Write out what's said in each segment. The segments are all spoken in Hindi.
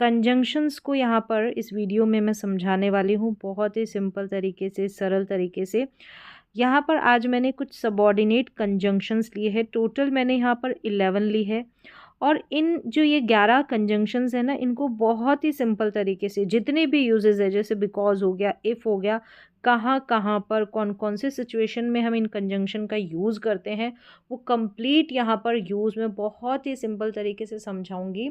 कंजंक्शंस को यहाँ पर इस वीडियो में मैं समझाने वाली हूँ बहुत ही सिंपल तरीके से, सरल तरीके से। यहाँ पर आज मैंने कुछ सबऑर्डिनेट कंजंक्शंस लिए हैं। टोटल मैंने यहाँ पर 11 ली है। और इन जो ये 11 कंजंक्शंस है ना, इनको बहुत ही सिंपल तरीके से जितने भी यूजेस है, जैसे बिकॉज हो गया, इफ़ हो गया, कहाँ कहाँ पर कौन कौन से सिचुएशन में हम इन कंजंक्शन का यूज़ करते हैं, वो कंप्लीट यहाँ पर यूज़ में बहुत ही सिंपल तरीके से समझाऊंगी।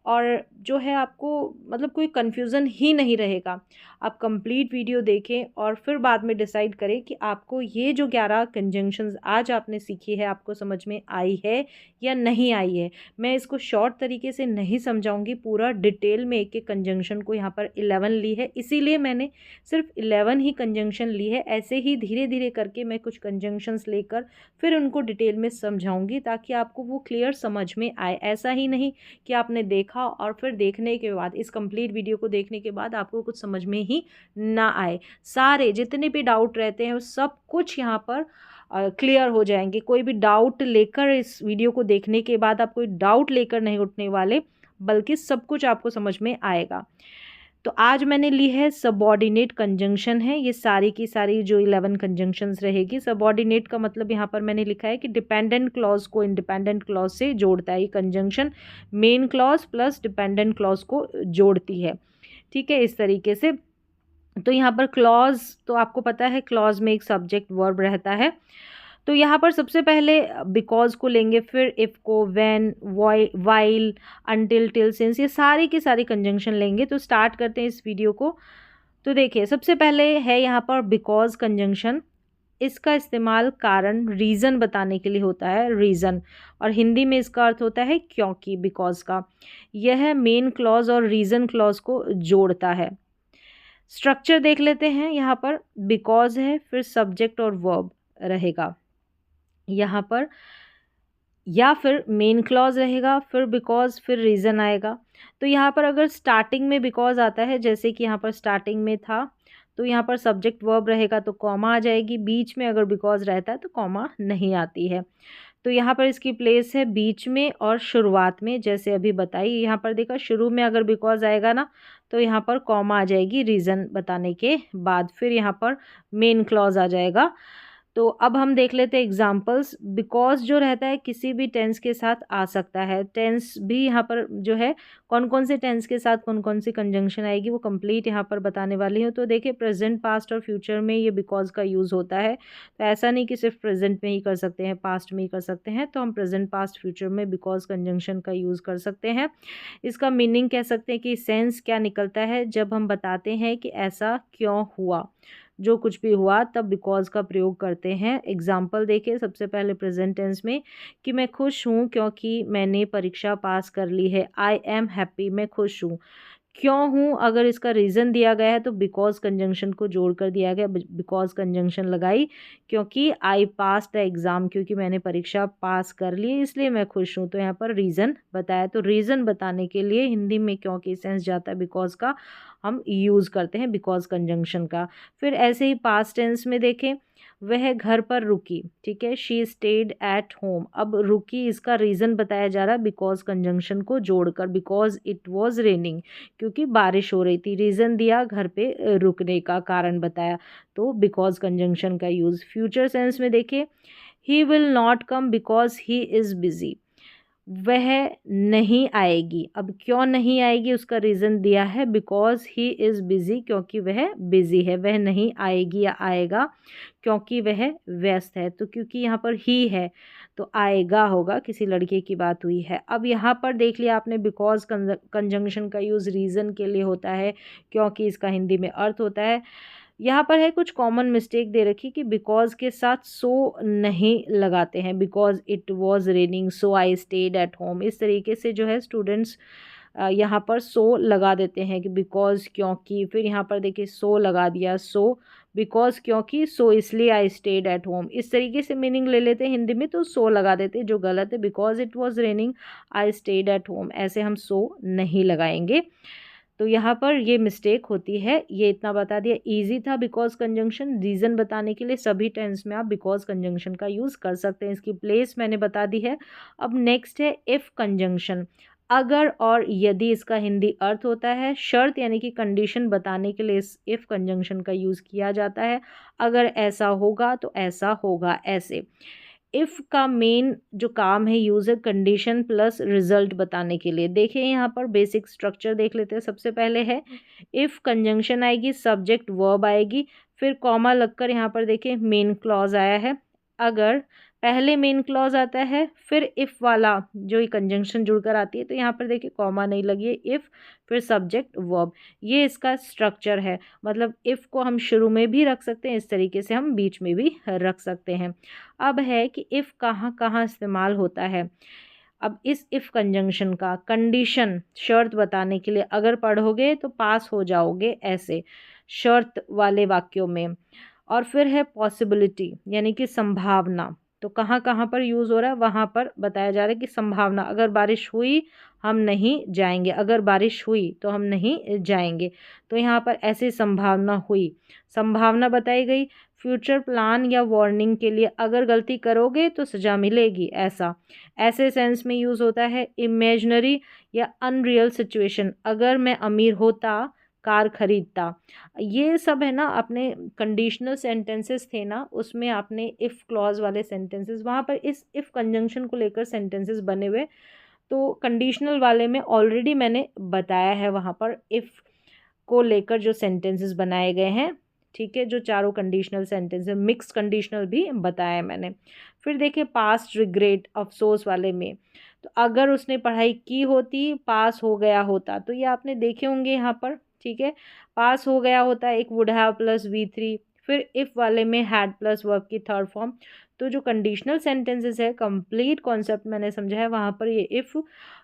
और जो है आपको मतलब कोई कन्फ्यूज़न ही नहीं रहेगा। आप कंप्लीट वीडियो देखें और फिर बाद में डिसाइड करें कि आपको ये जो 11 कंजंक्शंस आज आपने सीखी है, आपको समझ में आई है या नहीं आई है। मैं इसको शॉर्ट तरीके से नहीं समझाऊंगी, पूरा डिटेल में एक एक कंजंक्शन को यहाँ पर 11 ली है, इसीलिए मैंने सिर्फ 11 ही कंजंक्शन ली है। ऐसे ही धीरे धीरे करके मैं कुछ कंजंक्शंस लेकर फिर उनको डिटेल में समझाऊंगी, ताकि आपको वो क्लियर समझ में आए। ऐसा ही नहीं कि आपने देखा और फिर देखने के बाद, इस कंप्लीट वीडियो को देखने के बाद आपको कुछ समझ में ही ना आए। सारे जितने भी डाउट रहते हैं वो सब कुछ यहाँ पर क्लियर हो जाएंगे। कोई भी डाउट लेकर, इस वीडियो को देखने के बाद आप कोई डाउट लेकर नहीं उठने वाले, बल्कि सब कुछ आपको समझ में आएगा। तो आज मैंने ली है सबऑर्डिनेट कंजंक्शन है। ये सारी की सारी जो 11 कंजंक्शंस रहेगी। सबऑर्डिनेट का मतलब यहाँ पर मैंने लिखा है कि डिपेंडेंट क्लॉज को इंडिपेंडेंट क्लॉज से जोड़ता है। ये conjunction main clause plus dependent clause को जोड़ती है। ठीक है, इस तरीके से। तो यहाँ पर क्लॉज तो आपको पता है, क्लॉज में एक सब्जेक्ट वर्ब रहता है। तो यहाँ पर सबसे पहले बिकॉज को लेंगे, फिर इफ़ को, when, while, until, till, since, ये सारी की सारी कंजंक्शन लेंगे। तो स्टार्ट करते हैं इस वीडियो को। तो देखिए, सबसे पहले है यहाँ पर बिकॉज कंजंक्शन। इसका इस्तेमाल कारण, रीज़न बताने के लिए होता है, रीज़न। और हिंदी में इसका अर्थ होता है क्योंकि, बिकॉज का। यह मेन क्लॉज और रीज़न क्लॉज को जोड़ता है। स्ट्रक्चर देख लेते हैं। यहाँ पर बिकॉज है, फिर सब्जेक्ट और वर्ब रहेगा यहाँ पर, या फिर मेन क्लॉज रहेगा, फिर बिकॉज, फिर रीज़न आएगा। तो यहाँ पर अगर स्टार्टिंग में बिकॉज आता है, जैसे कि यहाँ पर स्टार्टिंग में था, तो यहाँ पर सब्जेक्ट वर्ब रहेगा तो कॉमा आ जाएगी। बीच में अगर बिकॉज रहता है तो कॉमा नहीं आती है। तो यहाँ पर इसकी प्लेस है बीच में और शुरुआत में, जैसे अभी बताई। यहाँ पर देखा, शुरू में अगर बिकॉज आएगा ना, तो यहाँ पर कॉमा आ जाएगी रीज़न बताने के बाद, फिर यहाँ पर मेन क्लॉज आ जाएगा। तो अब हम देख लेते हैं एग्जाम्पल्स। बिकॉज जो रहता है किसी भी टेंस के साथ आ सकता है। टेंस भी यहाँ पर जो है, कौन कौन से टेंस के साथ कौन कौन सी कंजंक्शन आएगी वो कंप्लीट यहाँ पर बताने वाली हूँ। तो देखिए, प्रेजेंट, पास्ट और फ्यूचर में ये बिकॉज का यूज़ होता है। तो ऐसा नहीं कि सिर्फ प्रेजेंट में ही कर सकते हैं, पास्ट में ही कर सकते हैं। तो हम प्रेजेंट, पास्ट, फ्यूचर में बिकॉज कंजंक्शन का यूज़ कर सकते हैं। इसका मीनिंग कह सकते हैं कि सेंस क्या निकलता है जब हम बताते हैं कि ऐसा क्यों हुआ, जो कुछ भी हुआ तब बिकॉज का प्रयोग करते हैं। एग्जाम्पल देखिए, सबसे पहले प्रेजेंट टेंस में कि मैं खुश हूँ क्योंकि मैंने परीक्षा पास कर ली है। आई एम हैप्पी, मैं खुश हूँ। क्यों हूँ, अगर इसका रीज़न दिया गया है तो बिकॉज कंजंक्शन को जोड़ कर दिया गया, बिकॉज कंजंक्शन लगाई। क्योंकि आई पास द एग्ज़ाम, क्योंकि मैंने परीक्षा पास कर ली इसलिए मैं खुश हूँ। तो यहाँ पर रीज़न बताया। तो रीज़न बताने के लिए हिंदी में क्योंकि सेंस जाता है बिकॉज का, हम यूज़ करते हैं बिकॉज कंजंक्शन का। फिर ऐसे ही पास्ट टेंस में देखें, वह घर पर रुकी। ठीक है, शी स्टेड एट होम। अब रुकी, इसका रीज़न बताया जा रहा है बिकॉज कंजंक्शन को जोड़कर, बिकॉज इट वॉज रेनिंग, क्योंकि बारिश हो रही थी। रीज़न दिया, घर पे रुकने का कारण बताया, तो बिकॉज कंजंक्शन का यूज़। फ्यूचर सेंस में देखिए, he will not come because he is busy. वह नहीं आएगी। अब क्यों नहीं आएगी, उसका रीज़न दिया है बिकॉज ही इज़ बिज़ी, क्योंकि वह बिज़ी है। वह नहीं आएगी या आएगा क्योंकि वह व्यस्त है। तो क्योंकि यहाँ पर ही है तो आएगा होगा, किसी लड़के की बात हुई है। अब यहाँ पर देख लिया आपने, बिकॉज कंजंक्शन का यूज़ रीज़न के लिए होता है, क्योंकि इसका हिंदी में अर्थ होता है। यहाँ पर है कुछ कॉमन मिस्टेक दे रखी कि बिकॉज के साथ सो नहीं लगाते हैं। Because it was raining so I stayed at home, इस तरीके से जो है स्टूडेंट्स यहाँ पर सो लगा देते हैं कि बिकॉज क्योंकि, फिर यहाँ पर देखिए सो लगा दिया, सो बिकॉज क्योंकि, सो इसलिए आई स्टेड एट होम। इस तरीके से मीनिंग ले लेते हैं हिंदी में, तो सो लगा देते हैं, जो गलत है। Because it was raining I stayed at home, ऐसे हम सो नहीं लगाएंगे। तो यहाँ पर ये मिस्टेक होती है। ये इतना बता दिया, इजी था बिकॉज कंजंक्शन। रीज़न बताने के लिए सभी टेंस में आप बिकॉज कंजंक्शन का यूज़ कर सकते हैं। इसकी प्लेस मैंने बता दी है। अब नेक्स्ट है इफ़ कंजंक्शन। अगर और यदि इसका हिंदी अर्थ होता है शर्त यानी कि कंडीशन बताने के लिए इस इफ़ कंजंक्शन का यूज़ किया जाता है। अगर ऐसा होगा तो ऐसा होगा, ऐसे। इफ़ का मेन जो काम है यूज़ है कंडीशन प्लस रिजल्ट बताने के लिए। देखिए यहाँ पर बेसिक स्ट्रक्चर देख लेते हैं। सबसे पहले है इफ़ कंजंक्शन आएगी, सब्जेक्ट वर्ब आएगी, फिर कॉमा लगकर यहाँ पर देखिए मेन क्लॉज आया है। अगर पहले मेन क्लॉज आता है फिर इफ़ वाला जो ये कंजंक्शन जुड़कर आती है तो यहाँ पर देखिए कॉमा नहीं लगी है, इफ़ फिर सब्जेक्ट वर्ब, ये इसका स्ट्रक्चर है। मतलब इफ़ को हम शुरू में भी रख सकते हैं, इस तरीके से हम बीच में भी रख सकते हैं। अब है कि इफ़ कहाँ कहाँ इस्तेमाल होता है। अब इस इफ़ कंजंक्शन का कंडीशन शर्त बताने के लिए अगर पढ़ोगे तो पास हो जाओगे ऐसे शर्त वाले वाक्यों में। और फिर है पॉसिबिलिटी यानी कि संभावना। तो कहाँ कहाँ पर यूज़ हो रहा है, वहाँ पर बताया जा रहा है कि संभावना, अगर बारिश हुई हम नहीं जाएंगे, अगर बारिश हुई तो हम नहीं जाएंगे। तो यहाँ पर ऐसी संभावना हुई, संभावना बताई गई। फ्यूचर प्लान या वार्निंग के लिए अगर गलती करोगे तो सज़ा मिलेगी, ऐसा ऐसे सेंस में यूज़ होता है। इमेजिनरी या अनरियल सिचुएशन, अगर मैं अमीर होता कार खरीदता, ये सब है ना अपने कंडीशनल सेंटेंसेस थे ना, उसमें आपने इफ़ क्लॉज वाले सेंटेंसेस वहाँ पर इस इफ़ कंजंक्शन को लेकर सेंटेंसेस बने हुए। तो कंडीशनल वाले में ऑलरेडी मैंने बताया है वहाँ पर इफ़ को लेकर जो सेंटेंसेस बनाए गए हैं, ठीक है, जो चारों कंडीशनल सेंटेंस है, मिक्स कंडीशनल भी बताया है मैंने। फिर देखिए पास्ट रिग्रेट, अफसोस वाले में, तो अगर उसने पढ़ाई की होती पास हो गया होता, तो ये आपने देखे होंगे यहाँ पर, ठीक है। पास हो गया होता है एक वुड हैव प्लस V3, फिर इफ़ वाले में हैड प्लस वर्ब की थर्ड फॉर्म। तो जो कंडीशनल सेंटेंसेस है कंप्लीट कॉन्सेप्ट मैंने समझा है, वहाँ पर ये इफ़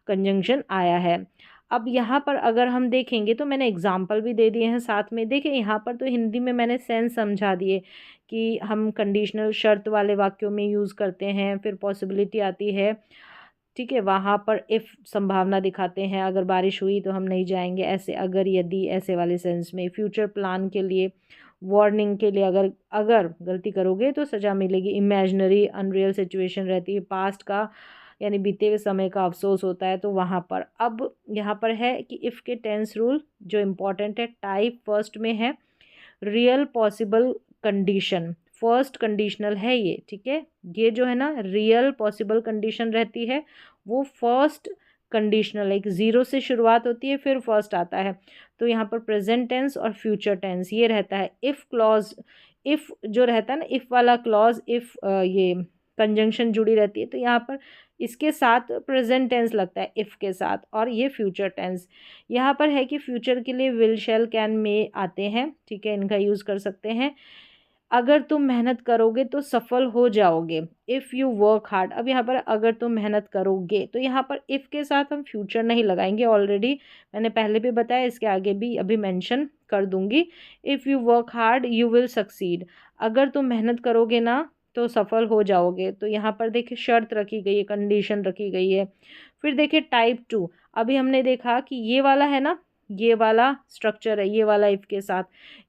कंजंक्शन आया है। अब यहाँ पर अगर हम देखेंगे तो मैंने एग्जाम्पल भी दे दिए हैं साथ में। देखिए यहाँ पर तो हिंदी में मैंने सेंस समझा दिए कि हम कंडीशनल शर्त वाले वाक्यों में यूज़ करते हैं, फिर पॉसिबिलिटी आती है, ठीक है, वहाँ पर इफ़ संभावना दिखाते हैं, अगर बारिश हुई तो हम नहीं जाएंगे, ऐसे अगर यदि ऐसे वाले सेंस में। फ्यूचर प्लान के लिए, वार्निंग के लिए, अगर अगर गलती करोगे तो सज़ा मिलेगी। इमेजिनरी अनरियल सिचुएशन रहती है, पास्ट का यानी बीते हुए समय का अफसोस होता है, तो वहाँ पर। अब यहाँ पर है कि इफ़ के टेंस रूल जो इम्पोर्टेंट है, टाइप फर्स्ट में है real possible condition, first conditional है ये, ठीक है। ये जो है ना रियल पॉसिबल कंडीशन रहती है वो फर्स्ट कंडीशनल, एक ज़ीरो से शुरुआत होती है फिर फर्स्ट आता है। तो यहाँ पर प्रेजेंट टेंस और फ्यूचर टेंस ये रहता है। इफ़ क्लॉज, इफ़ जो रहता है ना इफ़ वाला क्लॉज, इफ़ ये कंजंक्शन जुड़ी रहती है तो यहाँ पर इसके साथ प्रेजेंट टेंस लगता है इफ़ के साथ, और ये फ्यूचर टेंस। यहाँ पर है कि फ्यूचर के लिए विल शैल कैन में आते हैं, ठीक है, इनका यूज़ कर सकते हैं। अगर तुम मेहनत करोगे तो सफल हो जाओगे, इफ़ यू वर्क हार्ड। अब यहाँ पर अगर तुम मेहनत करोगे तो यहाँ पर इफ़ के साथ हम फ्यूचर नहीं लगाएंगे, ऑलरेडी मैंने पहले भी बताया, इसके आगे भी अभी मेंशन कर दूंगी। If you work hard you will succeed, अगर तुम मेहनत करोगे ना तो सफल हो जाओगे। तो यहाँ पर देखिए शर्त रखी गई है, कंडीशन रखी गई है। फिर देखिए टाइप 2, अभी हमने देखा कि ये वाला है ना, ये वाला स्ट्रक्चर है, ये वाला इफ़ के साथ,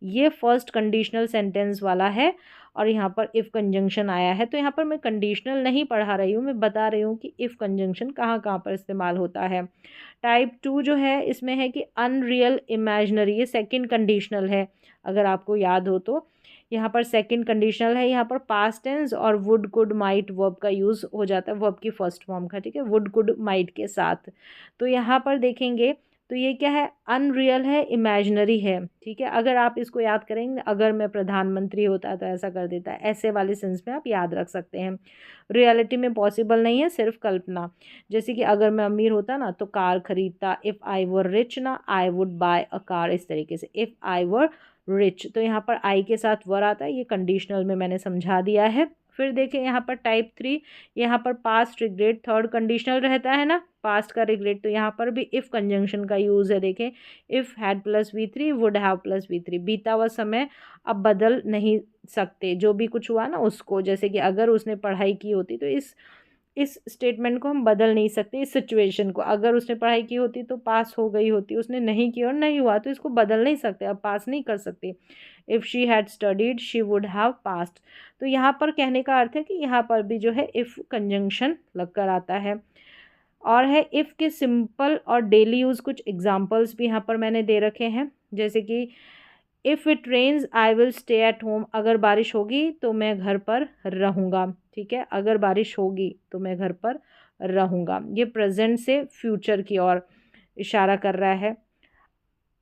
ये फर्स्ट कंडीशनल सेंटेंस वाला है और यहाँ पर इफ़ कंजंक्शन आया है। तो यहाँ पर मैं कंडीशनल नहीं पढ़ा रही हूँ, मैं बता रही हूँ कि इफ़ कंजंक्शन कहाँ कहाँ पर इस्तेमाल होता है। टाइप 2 जो है इसमें है कि अनरियल इमेजिनरी, ये सेकंड कंडीशनल है, अगर आपको याद हो तो यहाँ पर सेकंड कंडीशनल है। यहाँ पर पास्ट टेंस और वुड कुड माइट वर्ब का यूज़ हो जाता है, वर्ब की फर्स्ट फॉर्म का, ठीक है, वुड कुड माइट के साथ। तो यहाँ पर देखेंगे तो ये क्या है, अनरियल है, इमेजिनरी है, ठीक है। अगर आप इसको याद करेंगे, अगर मैं प्रधानमंत्री होता तो ऐसा कर देता, ऐसे वाले सेंस में आप याद रख सकते हैं। रियलिटी में पॉसिबल नहीं है, सिर्फ कल्पना। जैसे कि अगर मैं अमीर होता ना तो कार खरीदता, इफ़ आई वर रिच ना I would buy a car, इस तरीके से इफ़ आई वर रिच। तो यहाँ पर आई के साथ वर आता है, ये कंडीशनल में मैंने समझा दिया है। फिर देखें यहाँ पर टाइप 3, यहाँ पर पास्ट रिग्रेट थर्ड कंडीशनल रहता है ना, पास्ट का रिग्रेट, तो यहाँ पर भी इफ़ कंजंक्शन का यूज़ है। देखें if had plus V3 would have plus V3, बीता हुआ समय अब बदल नहीं सकते, जो भी कुछ हुआ ना उसको, जैसे कि अगर उसने पढ़ाई की होती तो इस स्टेटमेंट को हम बदल नहीं सकते, इस सिचुएशन को। अगर उसने पढ़ाई की होती तो पास हो गई होती, उसने नहीं की और नहीं हुआ, तो इसको बदल नहीं सकते, अब पास नहीं कर सकते। If she had studied she would have passed. तो यहाँ पर कहने का अर्थ है कि यहाँ पर भी जो है इफ़ कंजंक्शन लगकर आता है। और है इफ़ के सिंपल और डेली यूज़ कुछ एग्जांपल्स भी यहाँ पर मैंने दे रखे हैं, जैसे कि if it rains I will stay at home, अगर बारिश होगी तो मैं घर पर रहूँगा। ठीक है, अगर बारिश होगी तो मैं घर पर रहूँगा, ये प्रेजेंट से फ्यूचर की ओर इशारा कर रहा है।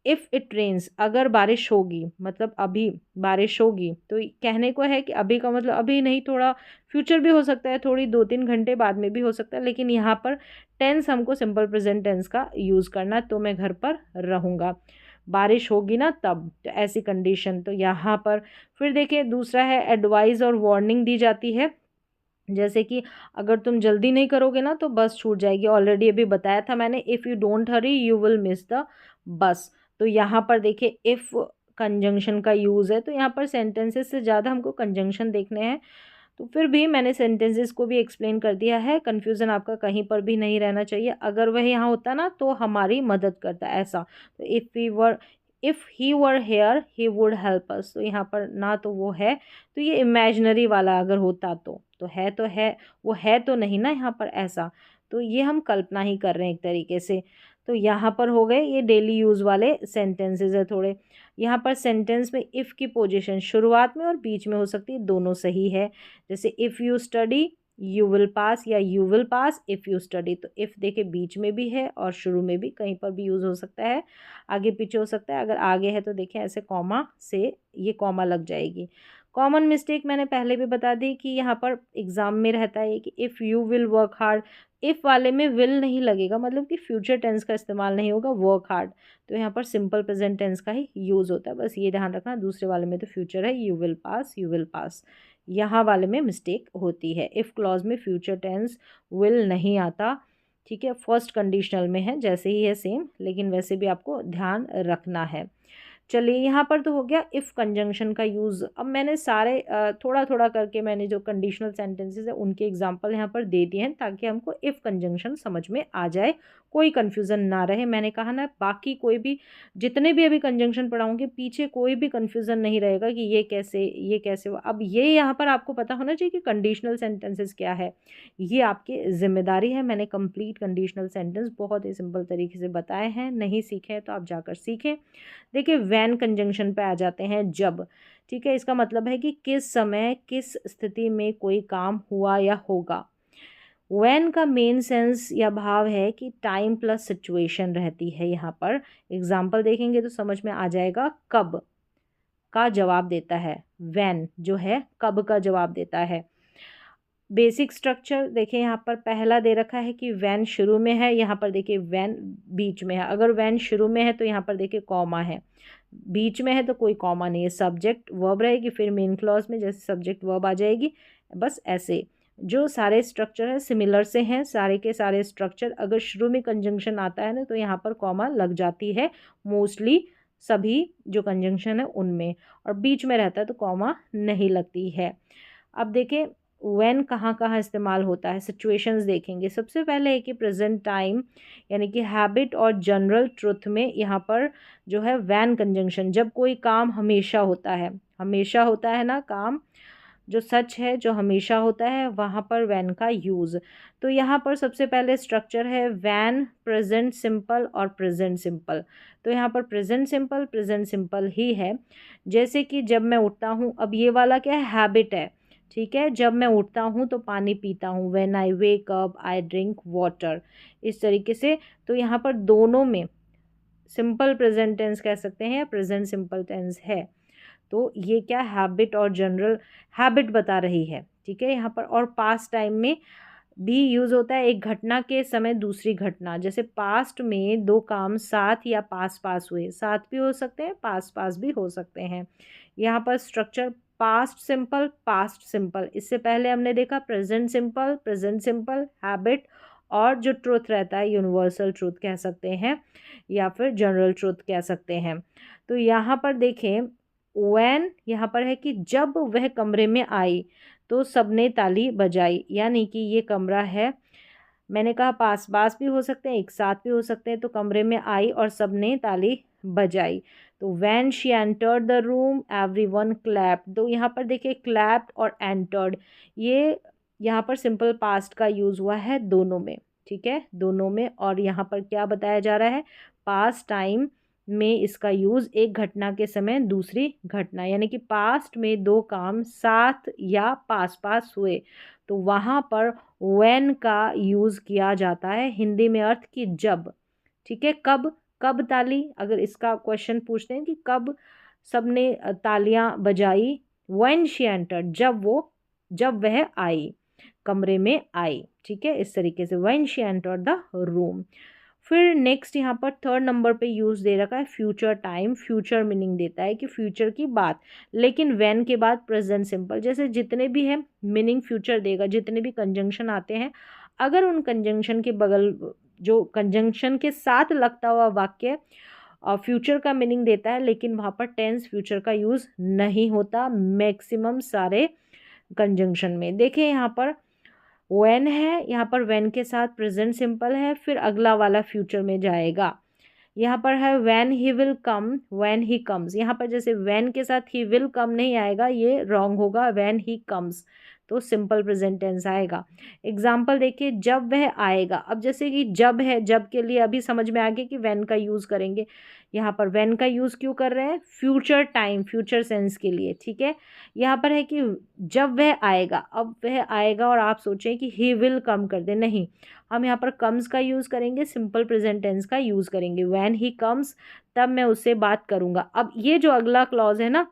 इफ़ इट रेन्स, अगर बारिश होगी मतलब अभी बारिश होगी, तो कहने को है कि अभी का मतलब अभी नहीं, थोड़ा फ्यूचर भी हो सकता है, थोड़ी 2-3 घंटे बाद में भी हो सकता है, लेकिन यहाँ पर टेंस हमको सिंपल प्रेजेंट टेंस का यूज़ करना है। तो मैं घर पर रहूँगा, बारिश होगी ना तब, तो ऐसी कंडीशन। तो यहाँ पर फिर देखिए दूसरा है एडवाइस और वार्निंग दी जाती है, जैसे कि अगर तुम जल्दी नहीं करोगे ना तो बस छूट जाएगी, ऑलरेडी अभी बताया था मैंने, if you don't Hari you will miss the bus. तो यहाँ पर देखिए इफ़ कंजंक्शन का यूज़ है, तो यहाँ पर सेंटेंसेस से ज़्यादा हमको कंजंक्शन देखने हैं, तो फिर भी मैंने सेंटेंसेस को भी एक्सप्लेन कर दिया है, कन्फ्यूज़न आपका कहीं पर भी नहीं रहना चाहिए। अगर वह यहाँ होता ना तो हमारी मदद करता, ऐसा। तो if he were here he would help us, तो यहाँ पर ना तो वो है, तो ये इमेजिनरी वाला अगर होता तो है, वो है तो नहीं ना यहाँ पर, ऐसा। तो ये हम कल्पना ही कर रहे हैं एक तरीके से। तो यहाँ पर हो गए ये डेली यूज़ वाले सेंटेंसेस है थोड़े। यहाँ पर सेंटेंस में इफ़ की पोजीशन शुरुआत में और बीच में हो सकती है, दोनों सही है। जैसे if you study you will pass, या you will pass if you study. तो इफ़ देखिए बीच में भी है और शुरू में भी, कहीं पर भी यूज़ हो सकता है, आगे पीछे हो सकता है। अगर आगे है तो देखिए ऐसे कॉमा से ये कॉमा लग जाएगी। कॉमन मिस्टेक मैंने पहले भी बता दी कि यहाँ पर एग्ज़ाम में रहता है कि if you will work hard, if वाले में विल नहीं लगेगा, मतलब कि फ्यूचर टेंस का इस्तेमाल नहीं होगा, वर्क हार्ड। तो यहाँ पर सिंपल प्रेजेंट टेंस का ही यूज़ होता है, बस ये ध्यान रखना। दूसरे वाले में तो फ्यूचर है, you will pass you will पास, यहाँ वाले में मिस्टेक होती है। इफ़ क्लॉज में फ्यूचर टेंस विल नहीं आता, ठीक है, फर्स्ट कंडीशनल में है, जैसे ही है सेम, लेकिन वैसे भी आपको ध्यान रखना है। चलिए यहाँ पर तो हो गया इफ़ कंजंक्शन का यूज़। अब मैंने सारे थोड़ा थोड़ा करके मैंने जो कंडीशनल सेंटेंसेस है उनके एग्जांपल यहाँ पर दे दिए हैं, ताकि हमको इफ़ कंजंक्शन समझ में आ जाए, कोई कन्फ्यूज़न ना रहे। मैंने कहा ना, बाकी कोई भी जितने भी अभी कंजंक्शन पढ़ाऊँगी पीछे कोई भी कन्फ्यूज़न नहीं रहेगा कि ये कैसे हुआ। अब ये यहाँ पर आपको पता होना चाहिए कि कंडीशनल सेंटेंसेस क्या है, ये आपकी जिम्मेदारी है। मैंने कंप्लीट कंडीशनल सेंटेंस बहुत ही सिंपल तरीके से बताए हैं, नहीं सीखे तो आप जाकर सीखें। देखिए व्हेन कंजंक्शन पे आ जाते हैं, जब। ठीक है, इसका मतलब है कि किस समय किस स्थिति में कोई काम हुआ या होगा। व्हेन का मेन सेंस या भाव है कि टाइम प्लस सिचुएशन रहती है। यहाँ पर एग्जाम्पल देखेंगे तो समझ में आ जाएगा, कब का जवाब देता है, व्हेन जो है कब का जवाब देता है। बेसिक स्ट्रक्चर देखिए, यहाँ पर पहला दे रखा है कि व्हेन शुरू में है, यहाँ पर देखिए व्हेन बीच में है। अगर व्हेन शुरू में है तो यहाँ पर देखिए कॉमा है, बीच में है तो कोई कॉमा नहीं है। सब्जेक्ट वर्ब रहेगी, फिर मेन क्लॉज में जैसे सब्जेक्ट वर्ब आ जाएगी, बस ऐसे। जो सारे स्ट्रक्चर है सिमिलर से हैं, सारे के सारे स्ट्रक्चर। अगर शुरू में कंजंक्शन आता है ना तो यहाँ पर कॉमा लग जाती है, मोस्टली सभी जो कंजंक्शन है उनमें, और बीच में रहता है तो कॉमा नहीं लगती है। अब देखें व्हेन कहाँ कहाँ इस्तेमाल होता है, सिचुएशंस देखेंगे। सबसे पहले है कि प्रेजेंट टाइम यानी कि हैबिट और जनरल ट्रुथ में यहाँ पर जो है व्हेन कंजंक्शन, जब कोई काम हमेशा होता है ना, काम जो सच है जो हमेशा होता है, वहाँ पर व्हेन का यूज़। तो यहाँ पर सबसे पहले स्ट्रक्चर है व्हेन, प्रेजेंट सिंपल और प्रेजेंट सिंपल। तो यहाँ पर प्रेजेंट सिंपल ही है। जैसे कि जब मैं उठता हूँ, अब ये वाला क्या है, हैबिट है। ठीक है, जब मैं उठता हूँ तो पानी पीता हूँ, when I wake up I drink water, इस तरीके से। तो यहाँ पर दोनों में सिंपल प्रेजेंट टेंस कह सकते हैं या प्रेजेंट सिंपल टेंस है। तो ये क्या, हैबिट और जनरल, हैबिट बता रही है। ठीक है, यहाँ पर और पास्ट टाइम में भी यूज़ होता है, एक घटना के समय दूसरी घटना। जैसे पास्ट में दो काम साथ या पास पास हुए, साथ भी हो सकते हैं, पास पास भी हो सकते हैं। यहाँ पर स्ट्रक्चर पास्ट सिंपल। इससे पहले हमने देखा प्रेजेंट सिंपल, हैबिट, और जो ट्रुथ रहता है यूनिवर्सल ट्रुथ कह सकते हैं या फिर जनरल ट्रुथ कह सकते हैं। तो यहाँ पर देखें व्हेन, यहाँ पर है कि जब वह कमरे में आई तो सबने ताली बजाई, यानी कि ये कमरा है, मैंने कहा पास पास भी हो सकते हैं, एक साथ भी हो सकते हैं। तो कमरे में आई और सबने ताली बजाई। तो when she entered the room everyone clapped. तो यहाँ पर देखिए क्लैप्ड और एंटर्ड, ये यहाँ पर सिंपल पास्ट का यूज़ हुआ है दोनों में। ठीक है, दोनों में। और यहाँ पर क्या बताया जा रहा है, पास्ट टाइम में इसका यूज़ एक घटना के समय दूसरी घटना, यानी कि पास्ट में दो काम साथ या पास पास हुए तो वहाँ पर व्हेन का यूज़ किया जाता है। हिंदी में अर्थ कि जब, ठीक है। कब, कब ताली, अगर इसका क्वेश्चन पूछते हैं कि कब सबने तालियां बजाई, व्हेन शी एंटर्ड, जब वह आई, कमरे में आई, ठीक है, इस तरीके से when she entered the room. फिर नेक्स्ट यहाँ पर थर्ड नंबर पे यूज़ दे रखा है फ्यूचर टाइम। फ्यूचर मीनिंग देता है कि फ्यूचर की बात, लेकिन व्हेन के बाद प्रेजेंट सिंपल। जैसे जितने भी है मीनिंग फ्यूचर देगा, जितने भी कंजंक्शन आते हैं, अगर उन कंजंक्शन के बगल, जो कंजंक्शन के साथ लगता हुआ वाक्य फ्यूचर का मीनिंग देता है, लेकिन वहाँ पर टेंस फ्यूचर का यूज़ नहीं होता मैक्सिमम सारे कंजंक्शन में। देखिए यहाँ पर व्हेन है, यहाँ पर व्हेन के साथ प्रेजेंट सिंपल है, फिर अगला वाला फ्यूचर में जाएगा। यहाँ पर है when he will come, when he comes. यहाँ पर जैसे व्हेन के साथ ही विल कम नहीं आएगा, ये रॉन्ग होगा, व्हेन ही कम्स तो सिंपल प्रेजेंट टेंस आएगा। एग्जाम्पल देखिए, जब वह आएगा। अब जैसे कि जब है, जब के लिए अभी समझ में आ गया कि व्हेन का यूज़ करेंगे। यहाँ पर व्हेन का यूज़ क्यों कर रहे हैं, फ्यूचर टाइम, फ्यूचर सेंस के लिए, ठीक है। यहाँ पर है कि जब वह आएगा, अब वह आएगा और आप सोचें कि ही विल कम कर दे, नहीं, हम यहाँ पर कम्स का यूज़ करेंगे, सिंपल प्रेजेंट टेंस का यूज़ करेंगे। व्हेन ही कम्स, तब मैं उससे बात करूँगा। अब ये जो अगला क्लॉज है ना,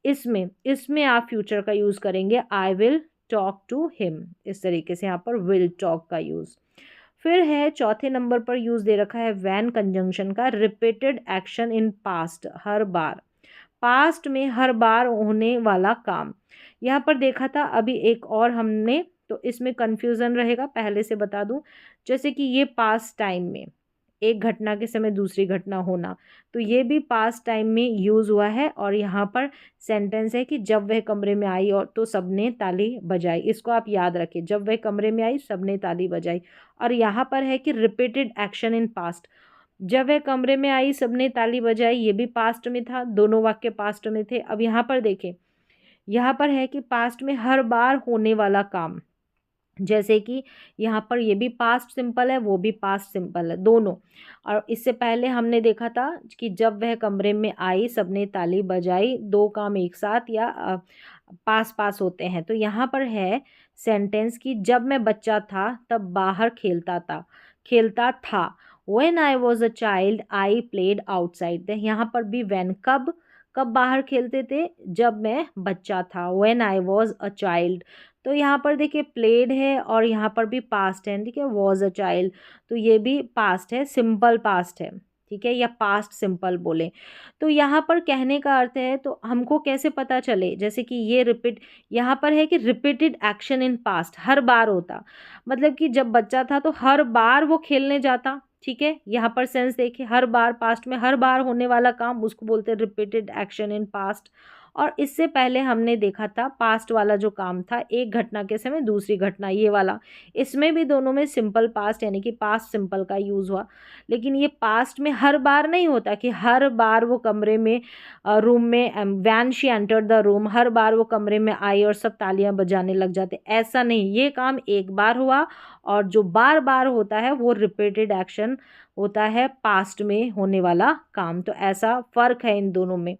इसमें इसमें आप फ्यूचर का यूज़ करेंगे, I will talk to him, इस तरीके से यहाँ पर विल टॉक का यूज़। फिर है चौथे नंबर पर यूज़ दे रखा है व्हेन कंजंक्शन का, repeated action in past, her bar, past में हर बार होने वाला काम। यहाँ पर देखा था अभी एक और हमने, तो इसमें कन्फ्यूज़न रहेगा, पहले से बता दूं। जैसे कि ये पास्ट टाइम में एक घटना के समय दूसरी घटना होना, तो ये भी पास्ट टाइम में यूज़ हुआ है। और यहाँ पर सेंटेंस है कि जब वह कमरे में आई और तो सबने ताली बजाई, इसको आप याद रखें, जब वह कमरे में आई सबने ताली बजाई। और यहाँ पर है कि रिपीटेड एक्शन इन पास्ट, जब वह कमरे में आई सबने ताली बजाई, ये भी पास्ट में था, दोनों वाक्य पास्ट में थे। अब यहाँ पर देखें, यहाँ पर है कि पास्ट में हर बार होने वाला काम, जैसे कि यहाँ पर ये भी पास्ट सिंपल है, वो भी पास्ट सिंपल है, दोनों। और इससे पहले हमने देखा था कि जब वह कमरे में आई सबने ताली बजाई, दो काम एक साथ या पास पास होते हैं। तो यहाँ पर है सेंटेंस कि जब मैं बच्चा था तब बाहर खेलता था। When I was a child I played outside. यहाँ पर भी व्हेन, कब कब बाहर खेलते थे, जब मैं बच्चा था, when I was a child. तो यहाँ पर देखिए प्लेड है और यहाँ पर भी पास्ट है, ठीक है, वॉज अ चाइल्ड, तो ये भी पास्ट है, सिंपल पास्ट है, ठीक है, या पास्ट सिंपल बोले। तो यहाँ पर कहने का अर्थ है, तो हमको कैसे पता चले, जैसे कि ये रिपीट, यहाँ पर है कि रिपीटेड एक्शन इन पास्ट, हर बार होता, मतलब कि जब बच्चा था तो हर बार वो खेलने जाता, ठीक है। यहाँ पर सेंस देखिए, हर बार, पास्ट में हर बार होने वाला काम, उसको बोलते हैं रिपीटेड एक्शन इन पास्ट। और इससे पहले हमने देखा था पास्ट वाला जो काम था, एक घटना के समय दूसरी घटना, ये वाला, इसमें भी दोनों में सिंपल पास्ट यानी कि पास्ट सिंपल का यूज़ हुआ। लेकिन ये पास्ट में हर बार नहीं होता कि हर बार वो कमरे में, रूम में, when she entered the room, हर बार वो कमरे में आई और सब तालियां बजाने लग जाते, ऐसा नहीं, ये काम एक बार हुआ। और जो बार बार होता है वो रिपीटेड एक्शन होता है, पास्ट में होने वाला काम। तो ऐसा फ़र्क है इन दोनों में,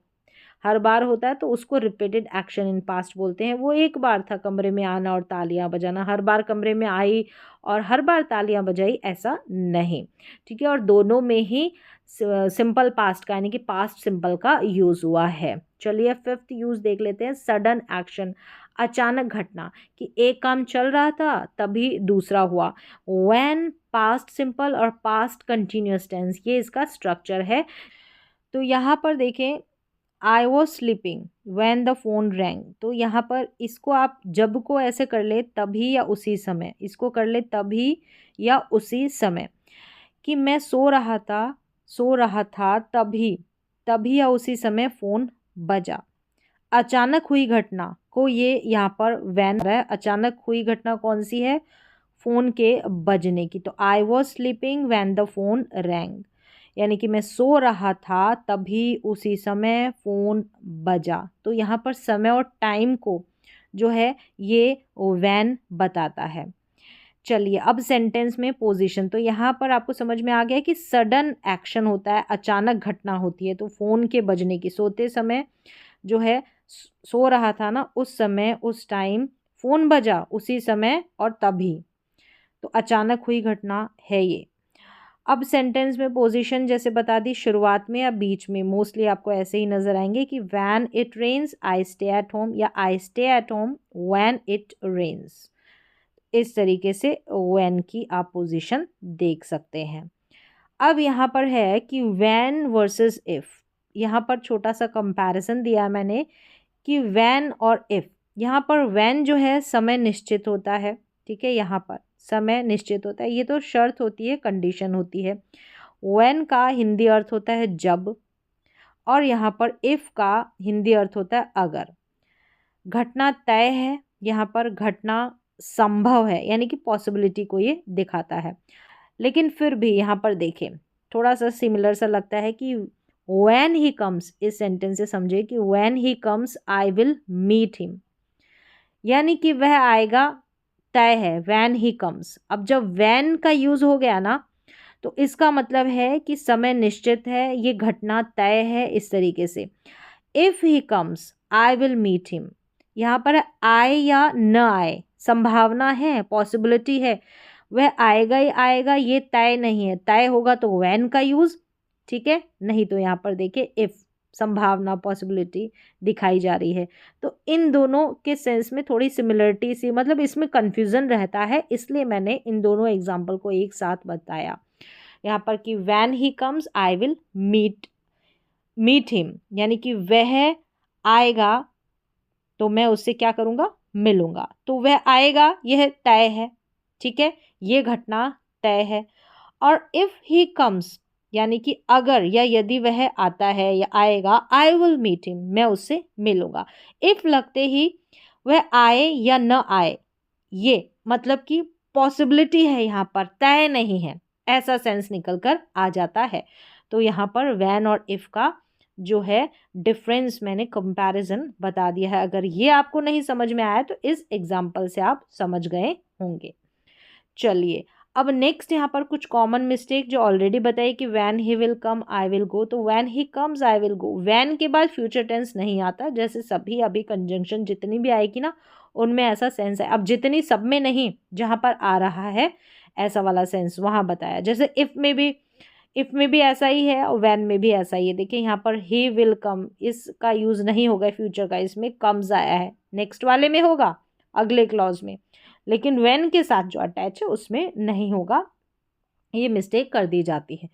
हर बार होता है तो उसको रिपीटेड एक्शन इन पास्ट बोलते हैं। वो एक बार था कमरे में आना और तालियां बजाना, हर बार कमरे में आई और हर बार तालियां बजाई, ऐसा नहीं, ठीक है। और दोनों में ही सिंपल पास्ट का यानी कि पास्ट सिंपल का यूज़ हुआ है। चलिए फिफ्थ यूज़ देख लेते हैं, सडन एक्शन, अचानक घटना, कि एक काम चल रहा था तभी दूसरा हुआ। व्हेन, पास्ट सिंपल और पास्ट कंटिन्यूअस टेंस, ये इसका स्ट्रक्चर है। तो यहाँ पर देखें, I was sleeping when the phone wrong, तो यहाँ पर इसको आप जब को ऐसे कर ले, तभी या उसी समय, इसको कर ले तभी या उसी समय, कि मैं सो रहा था तभी या उसी समय फ़ोन बजा। अचानक हुई घटना को ये यहाँ पर वैन है, अचानक हुई घटना कौन सी है, फ़ोन के बजने की। तो I was sleeping when the phone wrong, यानी कि मैं सो रहा था तभी उसी समय फ़ोन बजा। तो यहाँ पर समय और टाइम को जो है ये वैन बताता है। चलिए अब सेंटेंस में पोजीशन, तो यहाँ पर आपको समझ में आ गया कि सडन एक्शन होता है, अचानक घटना होती है। तो फ़ोन के बजने की, सोते समय जो है सो रहा था ना उस समय, उस टाइम फ़ोन बजा उसी समय और तभी, तो अचानक हुई घटना है ये। अब सेंटेंस में पोजीशन जैसे बता दी, शुरुआत में या बीच में, मोस्टली आपको ऐसे ही नज़र आएंगे कि when it rains I stay at home या I stay at home when it rains. इस तरीके से व्हेन की आप पोजीशन देख सकते हैं। अब यहाँ पर है कि व्हेन वर्सेस इफ़, यहाँ पर छोटा सा कंपैरिजन दिया मैंने कि व्हेन और इफ़। यहाँ पर व्हेन जो है समय निश्चित होता है, ठीक है, यहाँ पर समय निश्चित होता है, ये तो शर्त होती है, कंडीशन होती है। व्हेन का हिंदी अर्थ होता है जब, और यहाँ पर इफ़ का हिंदी अर्थ होता है अगर। घटना तय है, यहाँ पर घटना संभव है, यानी कि पॉसिबिलिटी को ये दिखाता है। लेकिन फिर भी यहाँ पर देखें, थोड़ा सा सिमिलर सा लगता है कि व्हेन ही कम्स, इस सेंटेंस से समझे कि when he comes I will meet him, यानी कि वह आएगा तय है, व्हेन ही कम्स। अब जब व्हेन का यूज़ हो गया ना, तो इसका मतलब है कि समय निश्चित है, ये घटना तय है, इस तरीके से। If he comes I will meet him, यहाँ पर आए या न आए, संभावना है, पॉसिबिलिटी है, वह आएगा ही आएगा, ये तय नहीं है। तय होगा तो व्हेन का यूज़, ठीक है, नहीं तो यहाँ पर देखिए इफ़, संभावना, पॉसिबिलिटी दिखाई जा रही है। तो इन दोनों के सेंस में थोड़ी सिमिलरिटी सी, मतलब इसमें कन्फ्यूज़न रहता है, इसलिए मैंने इन दोनों एग्जाम्पल को एक साथ बताया यहाँ पर कि when he comes I will meet him, यानी कि वह आएगा तो मैं उससे क्या करूँगा, मिलूँगा। तो वह आएगा यह तय है, ठीक है, ये घटना तय है। और इफ़ ही कम्स, यानी कि अगर या यदि वह आता है या आएगा, आई विल मीट हिम, मैं उससे मिलूँगा। इफ़ लगते ही वह आए या न आए, ये मतलब कि पॉसिबिलिटी है, यहाँ पर तय नहीं है, ऐसा सेंस निकल कर आ जाता है। तो यहाँ पर व्हेन और इफ़ का जो है डिफरेंस मैंने कंपैरिजन बता दिया है। अगर ये आपको नहीं समझ में आया तो इस एग्जाम्पल से आप समझ गए होंगे। चलिए अब नेक्स्ट यहाँ पर कुछ कॉमन मिस्टेक जो ऑलरेडी बताई कि when he will come I will go, तो when he comes I will go, when के बाद फ्यूचर टेंस नहीं आता। जैसे सभी अभी कंजंक्शन जितनी भी आएगी ना उनमें ऐसा सेंस है। अब जितनी सब में नहीं, जहाँ पर आ रहा है ऐसा वाला सेंस वहाँ बताया। जैसे इफ़ में भी ऐसा ही है और व्हेन में भी ऐसा ही है। देखिए यहाँ पर ही विल कम, इसका यूज़ नहीं होगा फ्यूचर का, इसमें कम्स आया है, नेक्स्ट वाले में होगा अगले क्लॉज में, लेकिन व्हेन के साथ जो अटैच है उसमें नहीं होगा, ये मिस्टेक कर दी जाती है।